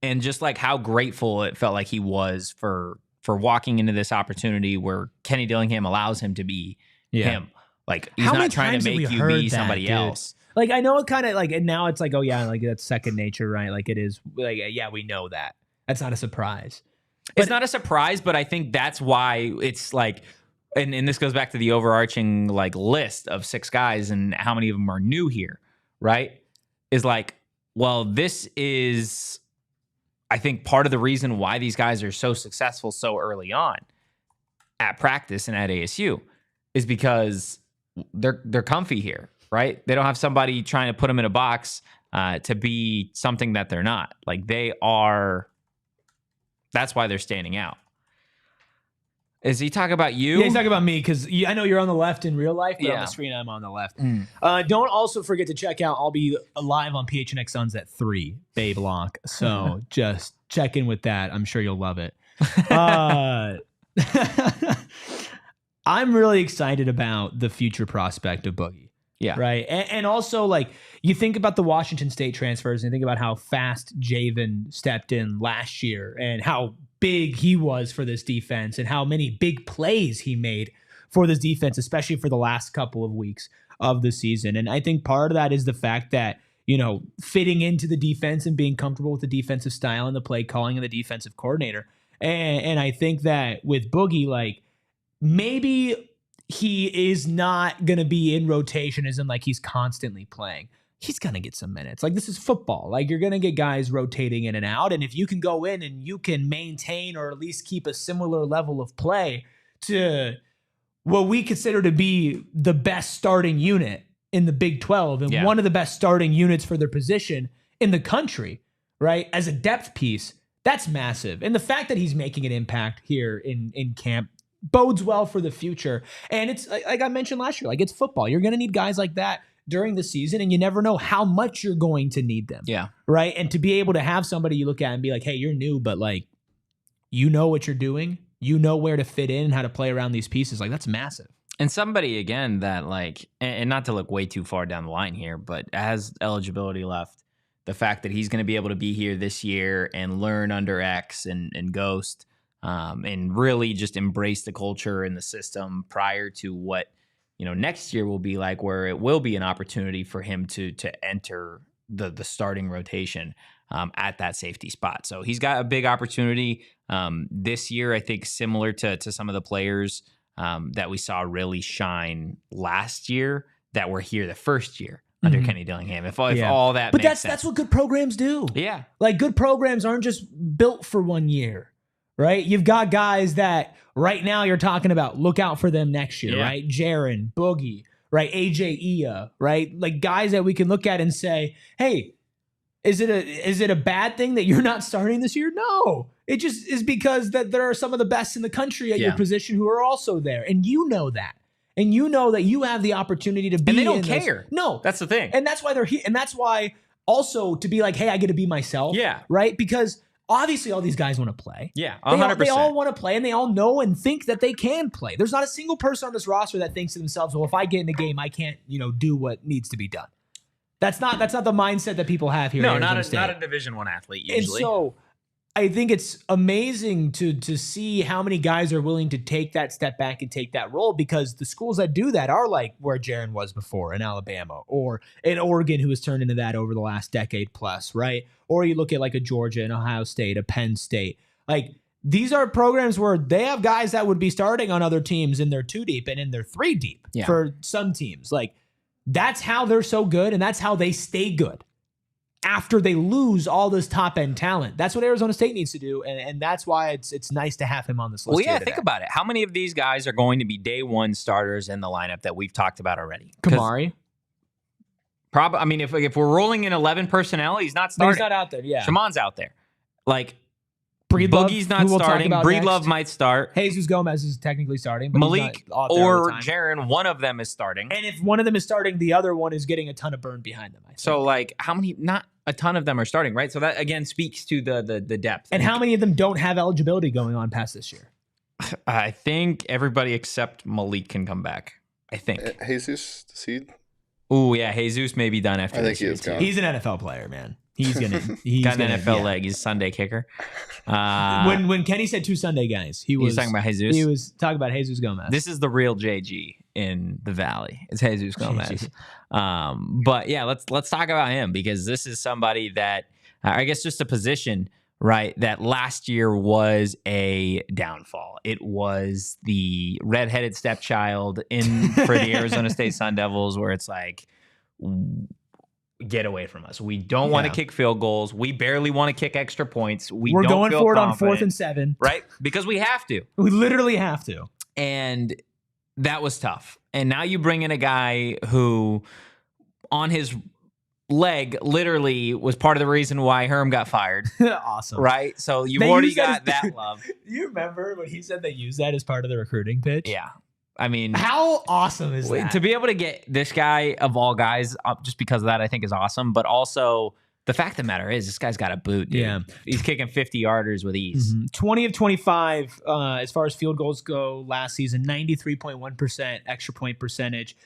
And just like how grateful it felt like he was for walking into this opportunity where Kenny Dillingham allows him to be him. Like he's not trying to make you be somebody else. Like I know it kind of like, and now it's like, oh yeah, like that's second nature, right? Like it is like, yeah, we know that. That's not a surprise. It's not a surprise, but I think that's why it's like, and this goes back to the overarching like list of 6 guys and how many of them are new here, right? Is like, well, this is, I think, part of the reason why these guys are so successful so early on at practice and at ASU is because they're comfy here, right? They don't have somebody trying to put them in a box to be something that they're not. Like they are, that's why they're standing out. Is he talking about you? Yeah, he's talking about me because I know you're on the left in real life, but on the screen I'm on the left. Don't also forget to check out, I'll be live on PHNX Suns at 3, Bay Block. So just check in with that. I'm sure you'll love it. I'm really excited about the future prospect of Boogie. Yeah. Right. And also, like, you think about the Washington State transfers and you think about how fast Javen stepped in last year and how big he was for this defense and how many big plays he made for this defense, especially for the last couple of weeks of the season. And I think part of that is the fact that, you know, fitting into the defense and being comfortable with the defensive style and the play calling and the defensive coordinator. And I think that with Boogie, like, maybe he is not going to be in rotation as in like he's constantly playing. He's going to get some minutes. Like, this is football. Like, you're going to get guys rotating in and out. And if you can go in and you can maintain or at least keep a similar level of play to what we consider to be the best starting unit in the Big 12 and one of the best starting units for their position in the country, right? As a depth piece, that's massive. And the fact that he's making an impact here in camp bodes well for the future. And it's like I mentioned last year, like, it's football. You're going to need guys like that during the season, and you never know how much you're going to need them. Yeah. Right. And to be able to have somebody you look at and be like, hey, you're new, but like, you know what you're doing. You know where to fit in and how to play around these pieces. Like, that's massive. And somebody, again, that like, and not to look way too far down the line here, but has eligibility left. The fact that he's going to be able to be here this year and learn under X and Ghost, and really just embrace the culture and the system prior to what, you know, next year will be like, where it will be an opportunity for him to enter the starting rotation at that safety spot. So he's got a big opportunity this year, I think, similar to some of the players that we saw really shine last year that were here the first year. under Kenny Dillingham. If all that, but makes sense. That's what good programs do. Yeah, like good programs aren't just built for 1 year, right? You've got guys that right now you're talking about. Look out for them next year, right? Jaren, Boogie, right? AJ Ia, right? Like guys that we can look at and say, hey, is it a bad thing that you're not starting this year? No, it just is because that there are some of the best in the country at your position who are also there, and you know that. And you know that you have the opportunity to be. And they don't care. No, that's the thing. And that's why they're here. And that's why also to be like, hey, I get to be myself. Yeah. Right. Because obviously all these guys want to play. Yeah. 100%. They all want to play, and they all know and think that they can play. There's not a single person on this roster that thinks to themselves, well, if I get in the game, I can't, do what needs to be done. That's not the mindset that people have here. No, not a Division I athlete usually. And so I think it's amazing to see how many guys are willing to take that step back and take that role, because the schools that do that are like where Jaren was before in Alabama, or in Oregon, who has turned into that over the last decade plus, right? Or you look at like a Georgia and Ohio State, a Penn State. Like these are programs where they have guys that would be starting on other teams in their 2 deep and in their 3 deep for some teams. Like that's how they're so good, and that's how they stay good after they lose all this top end talent. That's what Arizona State needs to do, and that's why it's nice to have him on this list. Well, yeah, think about it. How many of these guys are going to be day one starters in the lineup that we've talked about already? Khamari. Probably. I mean, if we're rolling in 11 personnel, he's not starting. He's not out there. Yeah, Shaman's out there. Like Breedlove, Boogie's not starting. Breedlove might start. Jesus Gomez is technically starting. But Malik or Jaren, one of them is starting. And if one of them is starting, the other one is getting a ton of burn behind them. I think. So, like, how many? Not a ton of them are starting, right? So that again speaks to the depth. And how many of them don't have eligibility going on past this year? I think everybody except Malik can come back. I think Jesus, the seed. Oh yeah, Jesus may be done after this year. He's an NFL player, man. He's got an NFL leg. He's a Sunday kicker. When Kenny said 2 Sunday guys, he was talking about Jesus. He was talking about Jesus Gomez. This is the real JG in the Valley. It's Jesus Gomez. But yeah, let's talk about him, because this is somebody that I guess just a position, right, that last year was a downfall. It was the redheaded stepchild for the Arizona State Sun Devils, where it's like, get away from us. We don't want to kick field goals. We barely want to kick extra points. We're going for it on 4th and 7. Right? Because we have to. We literally have to. And that was tough. And now you bring in a guy who, on his leg, literally was part of the reason why Herm got fired. Awesome. Right? So you've already got that love. You remember when he said they used that as part of the recruiting pitch? Yeah. I mean, how awesome is that? To be able to get this guy of all guys up just because of that, I think is awesome. But also, the fact of the matter is, this guy's got a boot, dude. Yeah. He's kicking 50-yarders with ease. 20 of 25 as far as field goals go last season, 93.1% extra point percentage.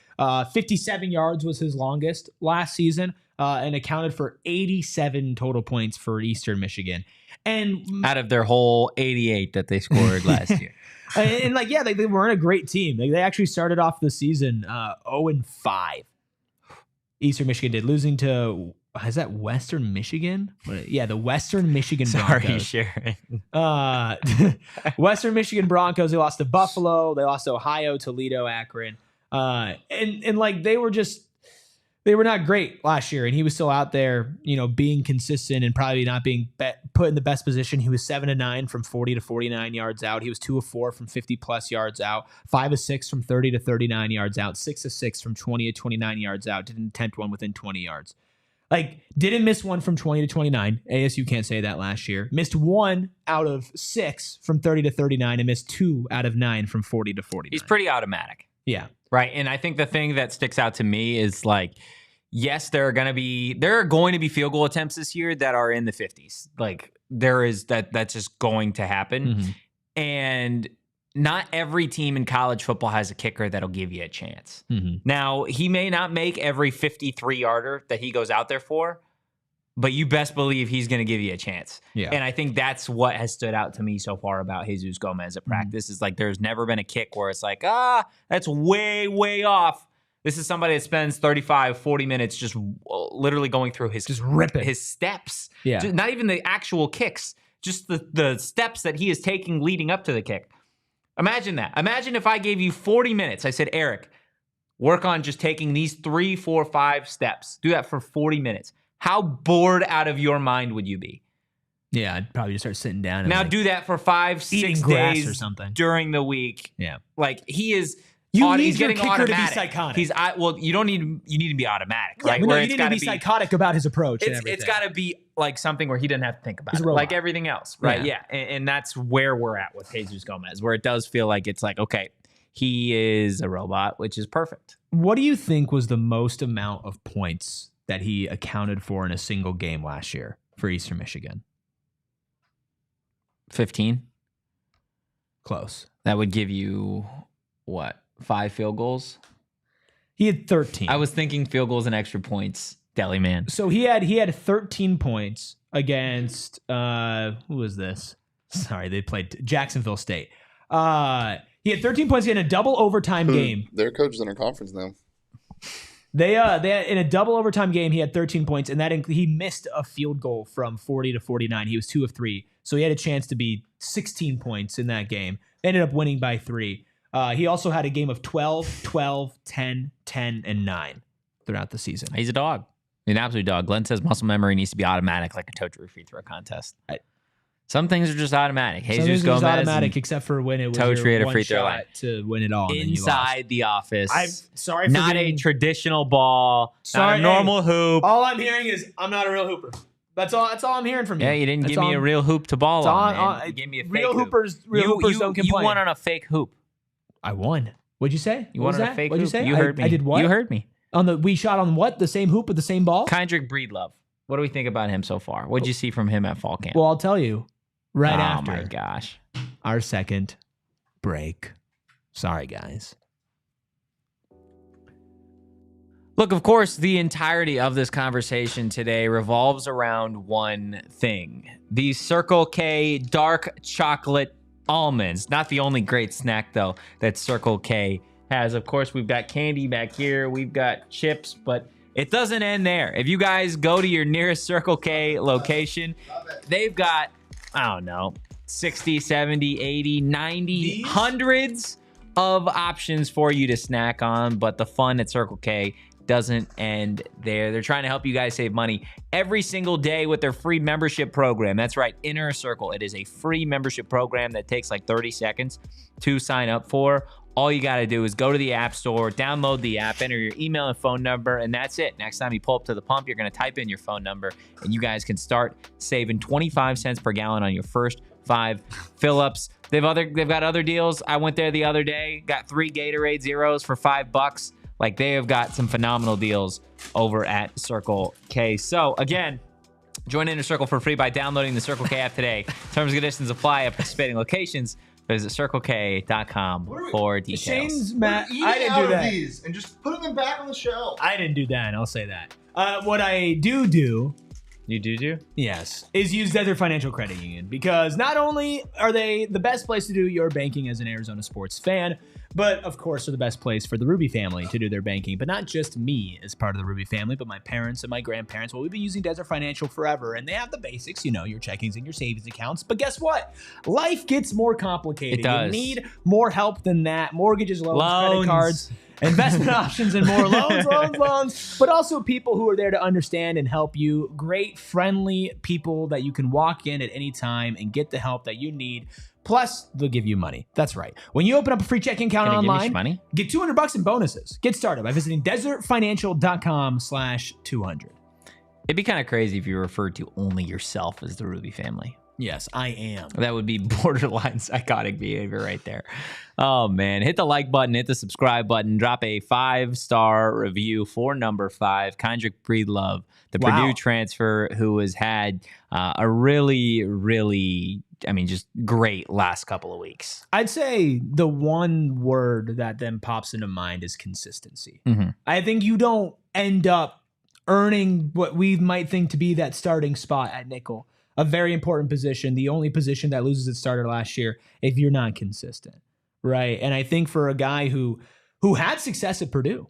57 yards was his longest last season, and accounted for 87 total points for Eastern Michigan. And out of their whole 88 that they scored last year. And they weren't a great team. They actually started off the season 0-5. Eastern Michigan did, losing to, is that Western Michigan? Yeah, the Western Michigan Broncos. Sorry, Sharon. Western Michigan Broncos. They lost to Buffalo. They lost to Ohio, Toledo, Akron. They were not great last year, and he was still out there, being consistent and probably not being put in the best position. He was 7 of 9 from 40 to 49 yards out. He was 2 of 4 from 50 plus yards out, 5 of 6 from 30 to 39 yards out, 6 of 6 from 20 to 29 yards out. Didn't attempt one within 20 yards. Didn't miss one from 20 to 29. ASU can't say that last year. Missed 1 out of 6 from 30 to 39, and missed 2 out of 9 from 40 to 49. He's pretty automatic. Yeah. Right. And I think the thing that sticks out to me is yes, there are going to be field goal attempts this year that are in the 50s. There is that's just going to happen. Mm-hmm. And not every team in college football has a kicker that'll give you a chance. Mm-hmm. Now, he may not make every 53-yarder that he goes out there for, but you best believe he's going to give you a chance. Yeah. And I think that's what has stood out to me so far about Jesus Gomez at practice. Is there's never been a kick where it's that's way, way off. This is somebody that spends 35, 40 minutes just literally going through just ripping his steps. Yeah. Not even the actual kicks, just the steps that he is taking leading up to the kick. Imagine that. Imagine if I gave you 40 minutes. I said, Erik, Work on just taking these 3, 4, 5 steps. Do that for 40 minutes. How bored out of your mind would you be? Yeah, I'd probably just start sitting down. And now do that for 5, 6 days or something during the week. Yeah, like he is. He's getting kicker automatic. to be psychotic. You don't need. You need to be automatic, yeah, right? Where you need to be psychotic about his approach. It's got to be like something where he doesn't have to think about He's it, like everything else, right? Yeah, and that's where we're at with Jesus Gomez, where it does feel like it's like, okay, he is a robot, which is perfect. What do you think was the most amount of points that he accounted for in a single game last year for Eastern Michigan? 15. Close. That would give you what? 5 field goals? He had 13. I was thinking field goals and extra points, Deli Man. So he had 13 points against who was this? Sorry, they played Jacksonville State. He had 13 points in a double overtime game. Their coach is in our conference now. They had, in a double overtime game, he had 13 points, and he missed a field goal from 40 to 49. He was 2 of 3, so he had a chance to be 16 points in that game. They ended up winning by 3. He also had a game of 12, 12, 10, 10, and 9 throughout the season. He's a dog. He's an absolute dog. Glenn says muscle memory needs to be automatic like a Totri free throw contest. Some things are just automatic. Jesus Gomez automatic, except for when it was Totri your at a free throw line to win it all. Inside the office. I'm sorry for not a traditional ball. Sorry, not a normal hoop. All I'm hearing is I'm not a real hooper. That's all I'm hearing from you. Yeah, you didn't give me a real hoop to ball on. You gave me a fake real hoopers. Real hoopers don't complain. You won on a fake hoop. I won. What'd you say? You won on a fake hoop. What'd you say? You heard me. I did what? You heard me. We shot on what? The same hoop with the same ball? Kyndrich Breedlove. What do we think about him so far? What'd you see from him at fall camp? Well, I'll tell you after. Oh my gosh. Our second break. Sorry, guys. Look, of course, the entirety of this conversation today revolves around one thing. The Circle K dark chocolate almonds. Not the only great snack, though, that Circle K has. Of course, we've got candy back here. We've got chips, but it doesn't end there. If you guys go to your nearest Circle K location, they've got, I don't know, 60, 70, 80, 90, hundreds of options for you to snack on, but the fun at Circle K doesn't end there. They're trying to help you guys save money every single day with their free membership program. That's right, Inner Circle. It is a free membership program that takes like 30 seconds to sign up for. All you got to do is go to the App Store, download the app, enter your email and phone number, and that's it. Next time you pull up to the pump, you're going to type in your phone number, and you guys can start saving 25 cents per gallon on your first 5 fill-ups. They've got other deals. I went there the other day, got 3 Gatorade Zeros for $5. Like, they have got some phenomenal deals over at Circle K. So, again, join Inner Circle for free by downloading the Circle K app today. Terms and conditions apply at participating locations. Visit CircleK.com for details. Shane's Matt, I didn't do that. These and just putting them back on the shelf. I didn't do that, I'll say that. What I do... You do? Yes. Is use Desert Financial Credit Union, because not only are they the best place to do your banking as an Arizona sports fan, but of course are the best place for the Ruby family to do their banking. But not just me as part of the Ruby family, but my parents and my grandparents. Well, we've been using Desert Financial forever, and they have the basics, your checkings and your savings accounts. But guess what? Life gets more complicated. It does. You need more help than that. Mortgages, loans, credit cards, investment options, and more loans, but also people who are there to understand and help you. Great, friendly people that you can walk in at any time and get the help that you need. Plus, they'll give you money. That's right. When you open up a free checking account online, get $200 in bonuses. Get started by visiting desertfinancial.com/200. It'd be kind of crazy if you referred to only yourself as the Ruby family. Yes, I am. That would be borderline psychotic behavior right there. Oh, man. Hit the like button. Hit the subscribe button. Drop a 5-star review for number 5, Kyndrich Breedlove, the Purdue transfer who has had a really, really, just great last couple of weeks. I'd say the one word that then pops into mind is consistency. Mm-hmm. I think you don't end up earning what we might think to be that starting spot at nickel. A very important position, the only position that loses its starter last year if you're not consistent, right? And I think for a guy who had success at Purdue,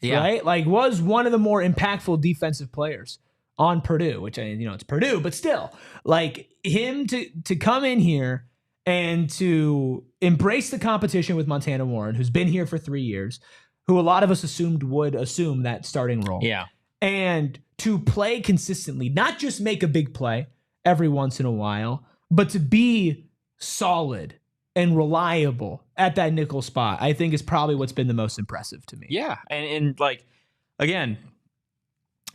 right? Like was one of the more impactful defensive players on Purdue, which it's Purdue, but still, like him to come in here and to embrace the competition with Montana Warren, who's been here for 3 years, who a lot of us assumed would assume that starting role. Yeah. And to play consistently, not just make a big play every once in a while, but to be solid and reliable at that nickel spot, I think is probably what's been the most impressive to me. Yeah. And like, again,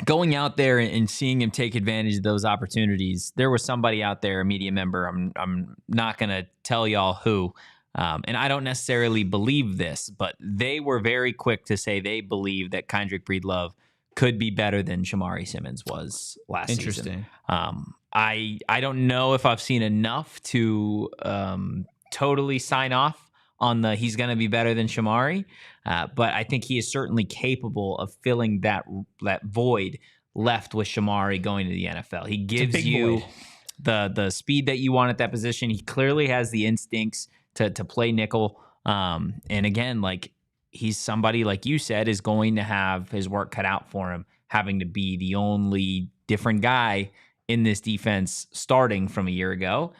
going out there and seeing him take advantage of those opportunities, there was somebody out there, a media member, I'm not going to tell y'all who, and I don't necessarily believe this, but they were very quick to say they believe that Kyndrich Breedlove could be better than Shamari Simmons was last season. Interesting. I don't know if I've seen enough to totally sign off on the he's going to be better than Shamari, but I think he is certainly capable of filling that void left with Shamari going to the NFL. He gives you the speed that you want at that position. He clearly has the instincts to play nickel. And again, like, he's somebody, like you said, is going to have his work cut out for him, having to be the only different guy in this defense starting from a year ago.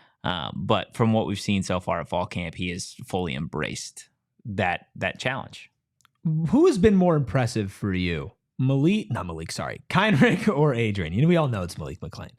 But from what we've seen so far at fall camp, he has fully embraced that challenge. Who has been more impressive for you? Kyndrich or Adrian? We all know it's Malik McClain.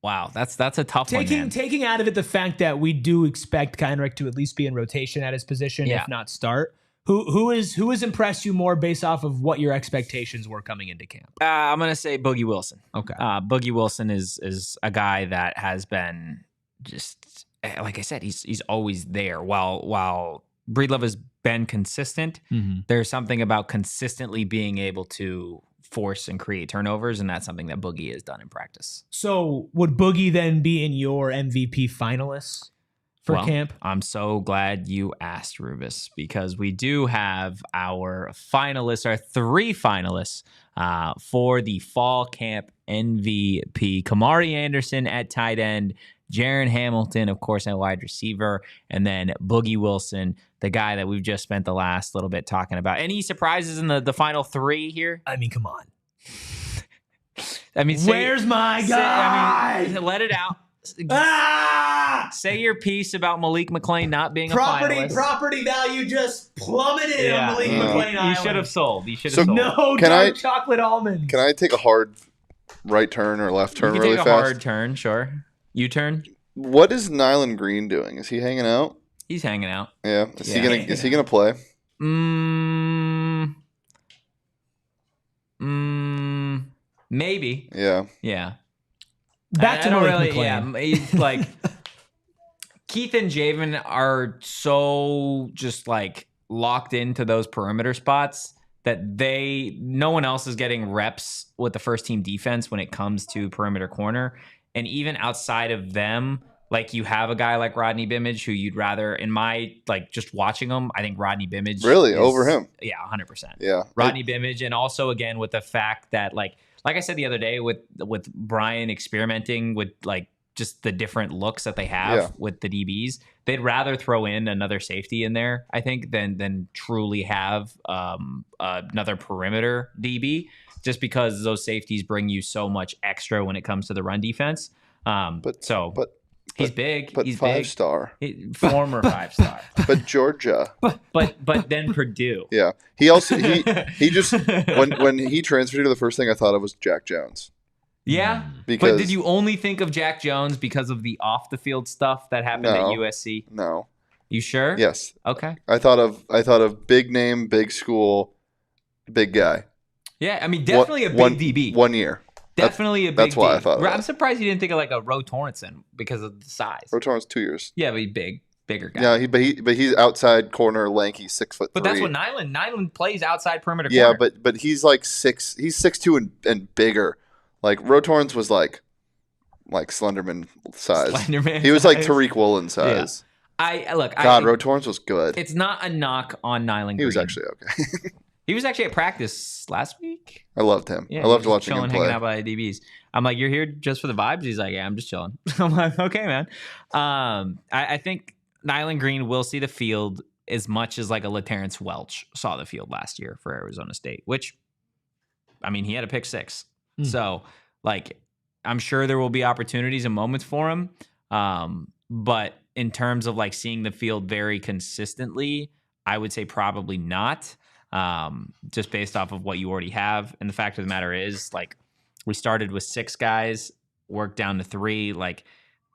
Wow, that's a tough one, man. Taking out of it the fact that we do expect Kyndrich to at least be in rotation at his position, if not start. Who has impressed you more based off of what your expectations were coming into camp? I'm gonna say Boogie Wilson. Okay, Boogie Wilson is a guy that has been just, like I said, he's always there. While Breedlove has been consistent, there's something about consistently being able to force and create turnovers, and that's something that Boogie has done in practice. So would Boogie then be in your MVP finalists for camp? I'm so glad you asked, Rubus, because we do have our finalists, our 3 finalists for the fall camp MVP. Khamari Anderson at tight end, Jaren Hamilton, of course, at wide receiver, and then Boogie Wilson, the guy that we've just spent the last little bit talking about. Any surprises in the final 3 here? I mean, come on. Where's my guy? Let it out. Say your piece about Malik McClain not being a finalist. Property value just plummeted on Malik McClain Island. You should have sold. Sold. No dark chocolate almonds. Can I take a hard right turn or left turn really fast? Take a hard turn, sure. U-turn. What is Nyland Green doing? Is he hanging out? He's hanging out. Yeah. Is he gonna play? Maybe. Yeah. Yeah. Back to Malik McClain. Yeah, he's like Keith and Javen are so just like locked into those perimeter spots that no one else is getting reps with the first team defense when it comes to perimeter corner. And even outside of them, like, you have a guy like Rodney Bimage who you'd rather, in my, like, just watching him, I think Rodney Bimage over him. Yeah, 100%. Yeah. Rodney Bimage, and also again with the fact that like I said the other day with Brian experimenting with like just the different looks that they have with the DBs, they'd rather throw in another safety in there, I think, than truly have another perimeter DB, just because those safeties bring you so much extra when it comes to the run defense. He's big. But he's 5-star. Former 5-star. But Georgia. But then Purdue. Yeah. He also he just when he transferred to, the first thing I thought of was Jack Jones. Yeah. But did you only think of Jack Jones because of the off the field stuff that happened at USC? No. You sure? Yes. Okay. I thought of big name, big school, big guy. Yeah, I mean, definitely a big DB. 1 year. Definitely a big That's why D. I thought of I'm surprised you didn't think of like a Roe Torrenson because of the size. Roe Torrence 2 years. Yeah, but he's bigger guy. Yeah, but he's outside corner, lanky, 6'3". But that's what Nyland plays outside perimeter corner. Yeah, but he's like 6'2" and bigger. Like Roe Torrence was like Slenderman size. He was like Tariq Woolen size. Yeah. Roe Torrence was good. It's not a knock on Nyland Green. He was actually okay. He was actually at practice last week. I loved him. Yeah, I loved watching him play. Hanging out by DBs. I'm like, you're here just for the vibes? He's like, yeah, I'm just chilling. I'm like, okay, man. I think Nyland Green will see the field as much as like a LaTerrence Welch saw the field last year for Arizona State, which, I mean, he had a pick 6. So, like, I'm sure there will be opportunities and moments for him. But in terms of like seeing the field very consistently, I would say probably not. Just based off of what you already have. And the fact of the matter is, like, we started with 6 guys, worked down to 3. Like,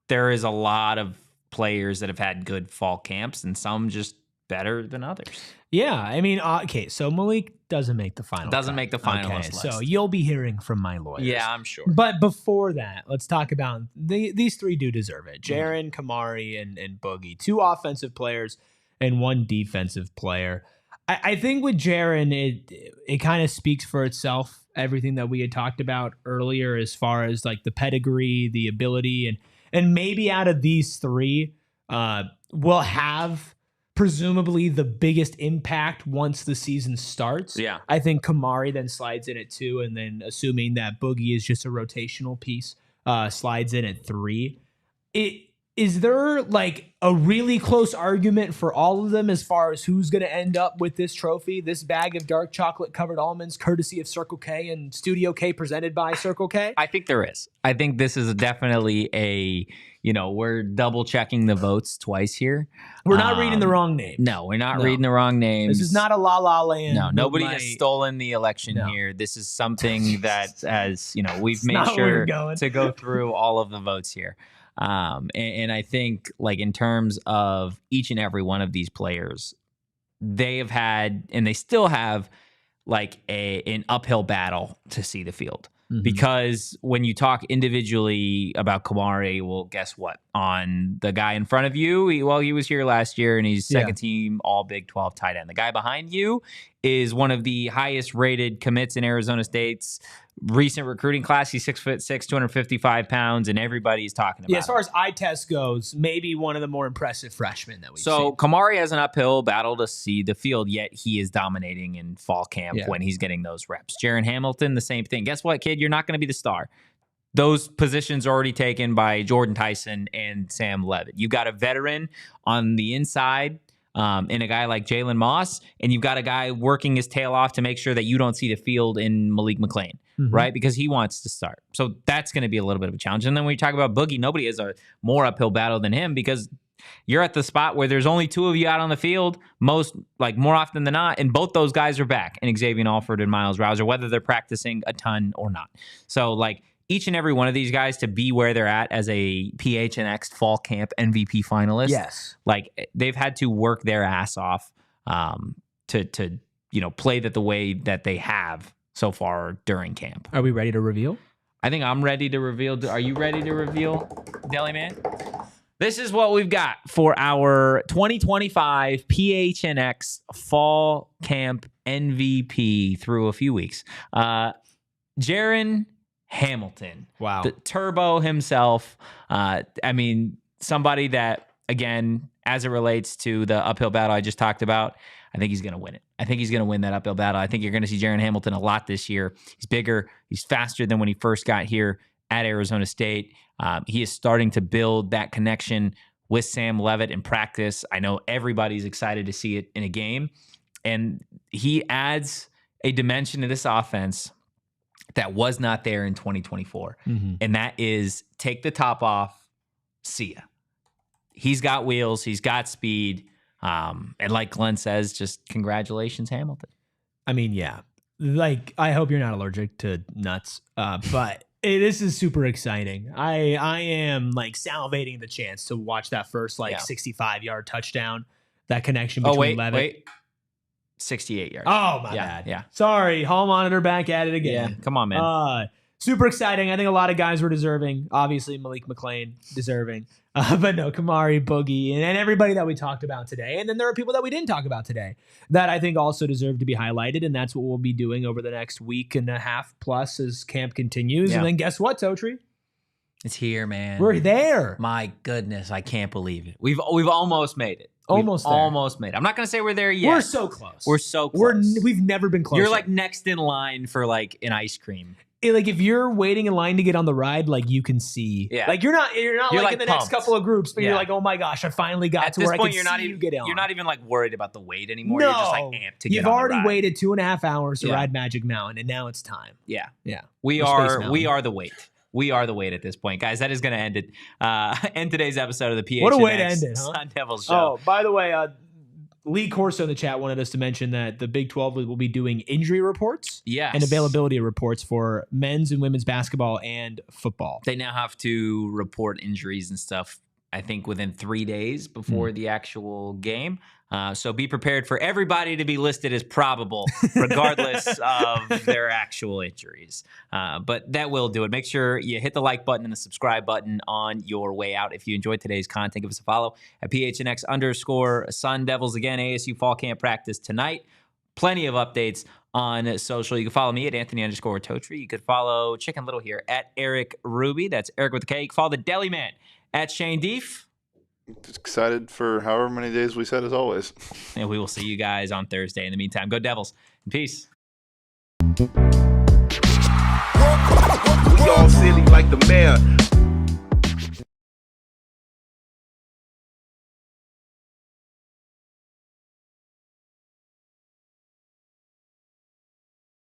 there is a lot of players that have had good fall camps, and some just better than others. Yeah, I mean, okay, so Malik doesn't make the final. Doesn't cut. make the finalist Okay, list. so you'll be hearing from my lawyers. Yeah, I'm sure. But before that, let's talk about these 3 do deserve it. Jaren, Khamari, and Boogie. 2 offensive players and 1 defensive player. I think with Jaren, it kind of speaks for itself, everything that we had talked about earlier as far as like the pedigree, the ability, and maybe out of these 3, will have presumably the biggest impact once the season starts. Yeah. I think Khamari then slides in at 2, and then assuming that Boogie is just a rotational piece, slides in at 3. Is there like a really close argument for all of them as far as who's going to end up with this trophy, this bag of dark chocolate covered almonds, courtesy of Circle K and Studio K, presented by Circle K? I think there is. I think this is definitely we're double checking the votes twice here. We're not reading the wrong name. No, we're not reading the wrong names. This is not a La La Land. No, nobody has stolen the election here. This is something that, as we've made sure to go through all of the votes here. And I think, like, in terms of each and every one of these players, they have had, and they still have, like an uphill battle to see the field. Mm-hmm. Because when you talk individually about Khamari, well, guess what? On the guy in front of you, he was here last year, and he's second team All Big 12 tight end. The guy behind you is one of the highest rated commits in Arizona State's recent recruiting class. He's 6'6", 255 pounds, and everybody's talking about as far as eye test goes, maybe one of the more impressive freshmen that we've seen. So Khamari has an uphill battle to see the field, yet he is dominating in fall camp when he's getting those reps. Jaren Hamilton, the same thing. Guess what, kid? You're not going to be the star. Those positions are already taken by Jordan Tyson and Sam Levitt. You've got a veteran on the inside, in a guy like Jalen Moss, and you've got a guy working his tail off to make sure that you don't see the field in Malik McClain, right? Because he wants to start. So that's going to be a little bit of a challenge. And then when you talk about Boogie, nobody has a more uphill battle than him, because you're at the spot where there's only 2 of you out on the field, more often than not, and both those guys are back, and Xavier Alford and Miles Rouser, whether they're practicing a ton or not. So, like, each and every one of these guys to be where they're at as a PHNX fall camp MVP finalist. Yes. Like, they've had to work their ass off to play that the way that they have so far during camp. Are we ready to reveal? I think I'm ready to reveal. Are you ready to reveal, Deli Man? This is what we've got for our 2025 PHNX fall camp MVP through a few weeks. Jaren Hamilton. Wow. The turbo himself. Somebody that, again, as it relates to the uphill battle I just talked about, I think he's going to win it. I think he's going to win that uphill battle. I think you're going to see Jaren Hamilton a lot this year. He's bigger. He's faster than when he first got here at Arizona State. He is starting to build that connection with Sam Levitt in practice. I know everybody's excited to see it in a game. And he adds a dimension to this offense that was not there in 2024. Mm-hmm. And that is take the top off, see ya. He's got wheels. He's got speed. And like Glenn says, just congratulations, Hamilton. I mean, yeah. Like, I hope you're not allergic to nuts, but this is super exciting. I am, like, salivating the chance to watch that first, 65-yard touchdown, that connection between Levitt. Wait. 68 yards. Oh, my bad. Yeah. Sorry. Hall monitor back at it again. Yeah, come on, man. Super exciting. I think a lot of guys were deserving. Obviously, Malik McClain deserving. But no, Khamari, Boogie, and everybody that we talked about today. And then there are people that we didn't talk about today that I think also deserve to be highlighted. And that's what we'll be doing over the next week and a half plus as camp continues. Yeah. And then guess what, Totri? It's here, man. We're there. My goodness, I can't believe it. We've almost made it. Almost made it. I'm not going to say we're there yet. We're so close. We've never been closer. You're like next in line for like an ice cream. Like if you're waiting in line to get on the ride, like you can see. Yeah. Like you're not like in the pumped. Next couple of groups, but you're like, oh my gosh, I finally got to where I can see you get on. You're not even like worried about the wait anymore. No. You're just like amped to get on the ride. You've already waited 2.5 hours to ride Magic Mountain, and now it's time. Yeah. Yeah. We are the wait. We are the weight at this point, guys. That is going to end it. End today's episode of the PHNX What a way to end it, huh? Sun Devils show. Oh, by the way, Lee Corso in the chat wanted us to mention that the Big 12 will be doing injury reports and availability reports for men's and women's basketball and football. They now have to report injuries and stuff, I think, within 3 days before the actual game. So be prepared for everybody to be listed as probable, regardless of their actual injuries. But that will do it. Make sure you hit the like button and the subscribe button on your way out. If you enjoyed today's content, give us a follow at PHNX_Sun Devils. Again, ASU fall camp practice tonight. Plenty of updates on social. You can follow me at Anthony_Totri. You could follow Chicken Little here at Erik Ruby. That's Erik with the K. You can follow the Deli Man at Shane Dief. Just excited for however many days we said, as always. And we will see you guys on Thursday. In the meantime, go Devils. And peace. We all silly like the mayor.